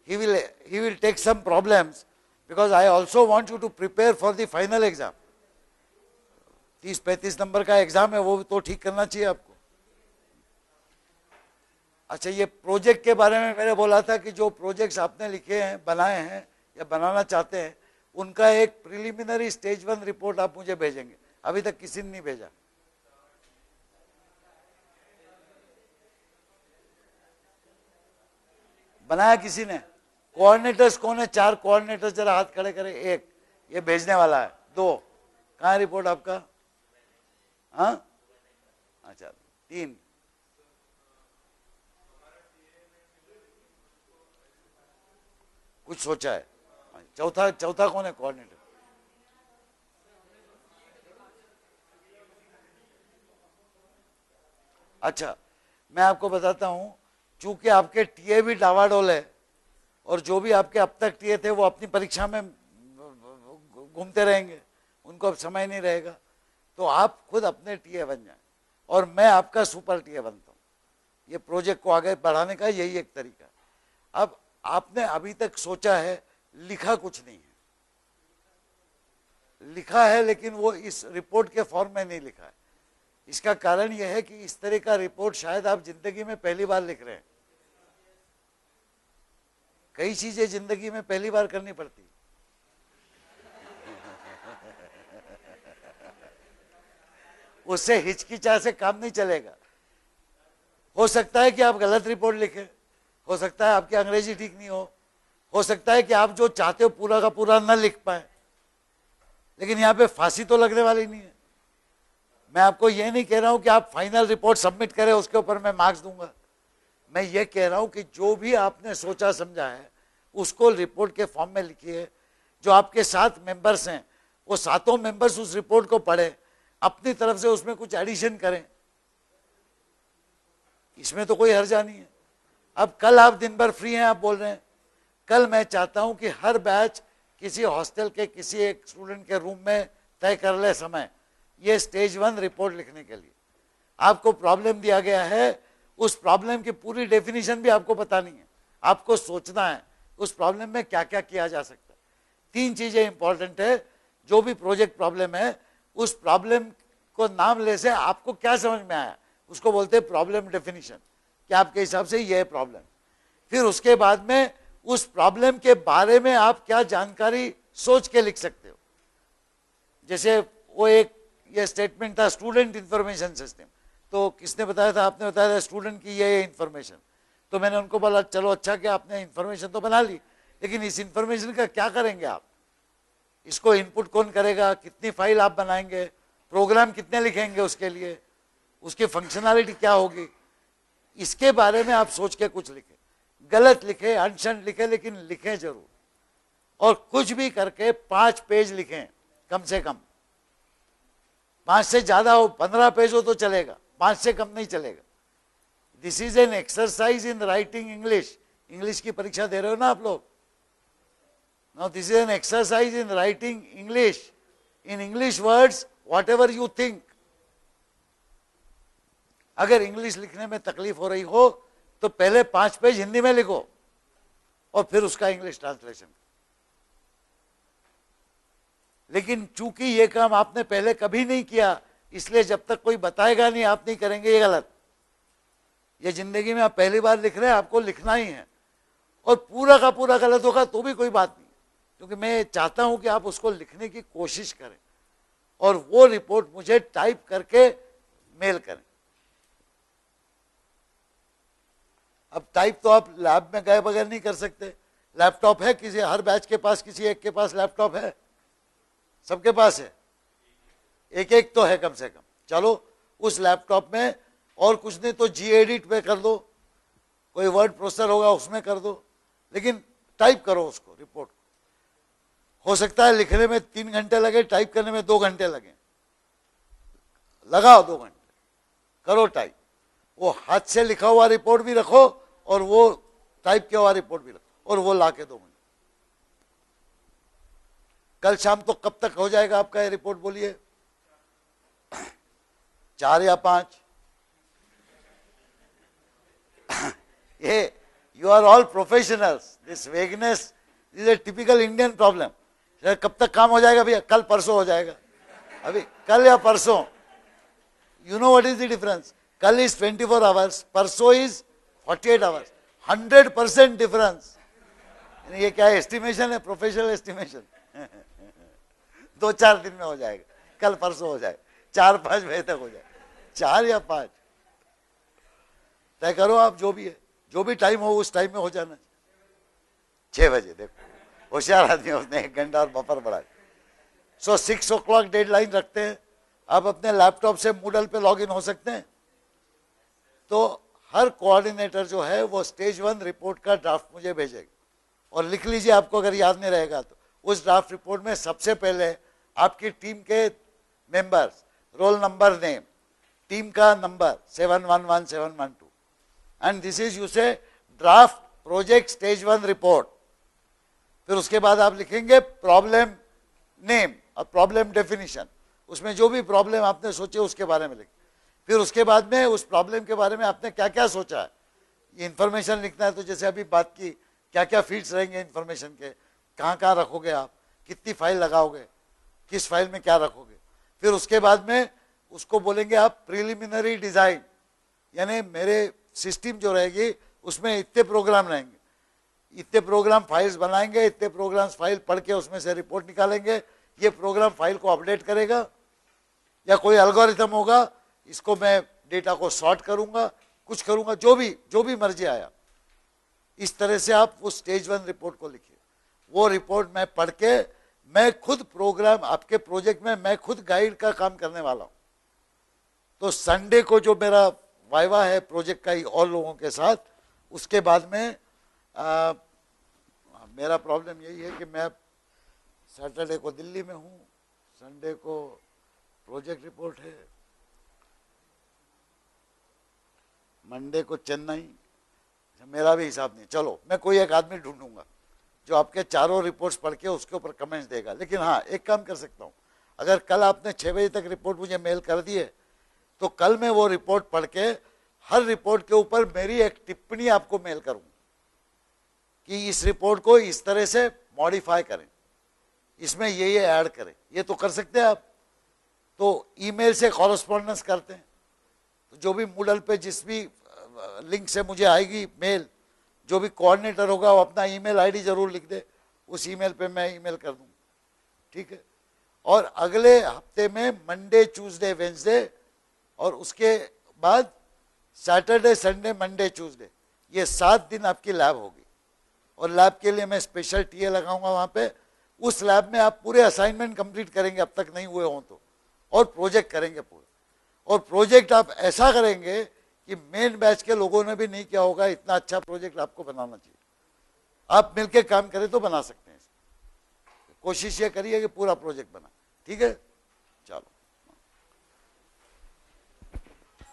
He will take some problems because I also want you to prepare for the final exam. 30-35 number का exam है, वो तो ठीक करना चाहिए आपको। अच्छा, ये प्रोजेक्ट के बारे में मैंने बोला था कि जो प्रोजेक्ट्स आपने लिखे हैं, बनाए हैं या बनाना चाहते हैं, उनका एक प्रिलिमिनरी स्टेज 1 रिपोर्ट आप मुझे भेजेंगे। अभी तक किसी ने नहीं भेजा। बनाया किसी ने? कोऑर्डिनेटर्स कौन है? 4 कोऑर्डिनेटर्स जरा हाथ खड़े करें। 1 ये भेजने वाला है। 2 कहाँ है रिपोर्ट आपका? हाँ, अच्छा 3 कुछ सोचा है। चौथा कौन है कोऑर्डिनेटर? अच्छा, मैं आपको बताता हूं, चूंकि आपके टीए भी डावाडोल है और जो भी आपके अब तक टीए थे वो अपनी परीक्षा में घूमते रहेंगे, उनको अब समय नहीं रहेगा, तो आप खुद अपने टीए बन जाएं और मैं आपका सुपर टीए बनता हूं। ये प्रोजेक्ट को आगे बढ़ाने का यही एक तरीका। अब आपने अभी तक सोचा है, लिखा कुछ नहीं है। लिखा है लेकिन वो इस रिपोर्ट के फॉर्म में नहीं लिखा है। इसका कारण यह है कि इस तरह का रिपोर्ट शायद आप जिंदगी में पहली बार लिख रहे हैं। कई चीजें जिंदगी में पहली बार करनी पड़ती, उससे हिचकिचा से काम नहीं चलेगा। हो सकता है कि आप गलत रिपोर्ट लिखें, हो सकता है आपकी अंग्रेजी ठीक नहीं हो सकता है कि आप जो चाहते हो पूरा का पूरा न लिख पाए, लेकिन यहाँ पे फांसी तो लगने वाली नहीं है। मैं आपको ये नहीं कह रहा हूं कि आप फाइनल रिपोर्ट सबमिट करें उसके ऊपर मैं मार्क्स दूंगा। मैं ये कह रहा हूं कि जो भी आपने सोचा समझा है उसको रिपोर्ट के फॉर्म में लिखिए। जो आपके 7 मेंबर्स हैं वो 7 मेंबर्स उस रिपोर्ट को पढ़े, अपनी तरफ से उसमें कुछ एडिशन करें, इसमें तो कोई हर्जा नहीं है। अब कल आप दिन भर फ्री हैं, आप बोल रहे हैं, कल मैं चाहता हूं कि हर बैच किसी हॉस्टल के किसी एक स्टूडेंट के रूम में तय कर ले समय, ये स्टेज 1 रिपोर्ट लिखने के लिए। आपको प्रॉब्लम दिया गया है, उस प्रॉब्लम की पूरी डेफिनेशन भी आपको पता नहीं है। आपको सोचना है उस प्रॉब्लम में क्या क्या किया जा सकता है। 3 चीजें इंपॉर्टेंट है। जो भी प्रोजेक्ट प्रॉब्लम है, उस प्रॉब्लम को नाम ले से आपको क्या समझ में आया, उसको बोलते हैं प्रॉब्लम डेफिनेशन, कि आपके हिसाब से ये है प्रॉब्लम। फिर उसके बाद में उस प्रॉब्लम के बारे में आप क्या जानकारी सोच के लिख सकते हो। जैसे वो एक ये स्टेटमेंट था स्टूडेंट इंफॉर्मेशन सिस्टम, तो किसने बताया था? आपने बताया था स्टूडेंट की ये इंफॉर्मेशन। तो मैंने उनको बोला चलो अच्छा कि आपने इंफॉर्मेशन तो बना ली, लेकिन इस इंफॉर्मेशन का क्या करेंगे आप? इसको इनपुट कौन करेगा? कितनी फाइल आप बनाएंगे? प्रोग्राम कितने लिखेंगे उसके लिए? उसकी फंक्शनैलिटी क्या होगी? इसके बारे में आप सोच के कुछ लिखें। गलत लिखे, अनशन लिखे, लेकिन लिखें जरूर। और कुछ भी करके 5 पेज लिखें कम से कम। 5 से ज्यादा हो, 15 पेज हो तो चलेगा, 5 से कम नहीं चलेगा। This is an exercise in writing English. English की परीक्षा दे रहे हो ना आप लोग? Now this is an exercise in writing English, in English words what ever you think. अगर इंग्लिश लिखने में तकलीफ हो रही हो तो पहले 5 पेज हिंदी में लिखो और फिर उसका इंग्लिश ट्रांसलेशन। लेकिन चूंकि ये काम आपने पहले कभी नहीं किया, इसलिए जब तक कोई बताएगा नहीं आप नहीं करेंगे, ये गलत। ये जिंदगी में आप पहली बार लिख रहे हैं, आपको लिखना ही है। और पूरा का पूरा गलत होगा तो भी कोई बात नहीं, क्योंकि मैं चाहता हूं कि आप उसको लिखने की कोशिश करें और वो रिपोर्ट मुझे टाइप करके मेल करें। अब टाइप तो आप लैब में गए बगैर नहीं कर सकते। लैपटॉप है किसी, हर बैच के पास किसी एक के पास लैपटॉप है? सबके पास है, एक एक तो है कम से कम। चलो उस लैपटॉप में और कुछ नहीं तो जी एडिट में कर दो, कोई वर्ड प्रोसेसर होगा उसमें कर दो, लेकिन टाइप करो उसको, रिपोर्ट। हो सकता है लिखने में 3 घंटे लगे, टाइप करने में 2 घंटे लगे, लगाओ 2 घंटे, करो टाइप। वो हाथ से लिखा हुआ रिपोर्ट भी रखो और वो टाइप किया हुआ रिपोर्ट भी रखो और वो लाके दो मुझे। कल शाम तो कब तक हो जाएगा आपका ये रिपोर्ट बोलिए? 4 या 5? ये you are all professionals, this vagueness is a typical Indian problem. कब तक काम हो जाएगा भैया? कल परसों हो जाएगा। अभी कल या परसों, you know what is the difference? कल इज 24 आवर्स, परसों इज 48 आवर्स, 100% डिफरेंस। ये क्या एस्टिमेशन है? Professional estimation. 2-4 दिन में हो जाएगा, कल परसों हो जाएगा, 4-5 बजे तक हो जाएगा। 4 या 5 तय करो आप, जो भी है, जो भी टाइम हो उस टाइम में हो जाना। 6 बजे, देखो होशियार आदमी उसने 1 घंटा और बफर बढ़ा। सो 6 o'clock डेडलाइन रखते हैं। आप अपने लैपटॉप से मूडल पे लॉगिन हो सकते हैं। तो हर कोऑर्डिनेटर जो है वो स्टेज 1 रिपोर्ट का ड्राफ्ट मुझे भेजेगा और लिख लीजिए, आपको अगर याद नहीं रहेगा तो। उस ड्राफ्ट रिपोर्ट में सबसे पहले आपकी टीम के members, role number, name, team का number 711712, and this is you say draft project stage 1 report. फिर उसके बाद आप लिखेंगे प्रॉब्लम नेम और प्रॉब्लम डेफिनेशन, उसमें जो भी प्रॉब्लम आपने सोचे उसके बारे में लिखें। फिर उसके बाद में उस प्रॉब्लम के बारे में आपने क्या क्या सोचा है, ये इंफॉर्मेशन लिखना है। तो जैसे अभी बात की, क्या क्या फील्ड्स रहेंगे इंफॉर्मेशन के, कहाँ कहाँ रखोगे आप, कितनी फाइल लगाओगे, किस फाइल में क्या रखोगे। फिर उसके बाद में उसको बोलेंगे आप प्रिलिमिनरी डिजाइन, यानी मेरे सिस्टम जो रहेगी उसमें इतने प्रोग्राम रहेंगे, इतने प्रोग्राम फाइल्स बनाएंगे, इतने प्रोग्राम फाइल पढ़ के उसमें से रिपोर्ट निकालेंगे, ये प्रोग्राम फाइल को अपडेट करेगा या कोई एल्गोरिथम होगा, इसको मैं डेटा को सॉर्ट करूंगा, कुछ करूंगा, जो भी मर्जी आया। इस तरह से आप वो स्टेज 1 रिपोर्ट को लिखिए। वो रिपोर्ट मैं पढ़ के मैं खुद प्रोग्राम, आपके प्रोजेक्ट में मैं खुद गाइड का काम करने वाला हूं। तो संडे को जो मेरा वाइवा है प्रोजेक्ट का ही और लोगों के साथ, उसके बाद में मेरा प्रॉब्लम यही है कि मैं सैटरडे को दिल्ली में हूं, संडे को प्रोजेक्ट रिपोर्ट है, मंडे को चेन्नई, मेरा भी हिसाब नहीं। चलो मैं कोई एक आदमी ढूंढूंगा जो आपके चारों रिपोर्ट्स पढ़ के उसके ऊपर कमेंट्स देगा। लेकिन हाँ, एक काम कर सकता हूँ, अगर कल आपने 6 बजे तक रिपोर्ट मुझे मेल कर दी है तो कल मैं वो रिपोर्ट पढ़ के हर रिपोर्ट के ऊपर मेरी एक टिप्पणी आपको मेल करूँ कि इस रिपोर्ट को इस तरह से मॉडिफाई करें, इसमें ये ऐड करें। ये तो कर सकते हैं आप। तो ईमेल से कॉरेस्पॉन्डेंस करते हैं, तो जो भी मूडल पे जिस भी लिंक से मुझे आएगी मेल, जो भी कोऑर्डिनेटर होगा वो अपना ईमेल आईडी जरूर लिख दे, उस ईमेल पे मैं ईमेल कर दूँ, ठीक है। और अगले हफ्ते में मंडे, ट्यूसडे, वेंसडे और उसके बाद सैटरडे, संडे, मंडे, ट्यूसडे, ये 7 दिन आपकी लैब होगी। और लैब के लिए मैं स्पेशल टीए लगाऊंगा वहाँ पे। उस लैब में आप पूरे असाइनमेंट कंप्लीट करेंगे अब तक नहीं हुए हों तो, और प्रोजेक्ट करेंगे पूरा। और प्रोजेक्ट आप ऐसा करेंगे कि मेन बैच के लोगों ने भी नहीं किया होगा, इतना अच्छा प्रोजेक्ट आपको बनाना चाहिए। आप मिलके काम करें तो बना सकते हैं। कोशिश ये करिए कि पूरा प्रोजेक्ट बना, ठीक है। चलो।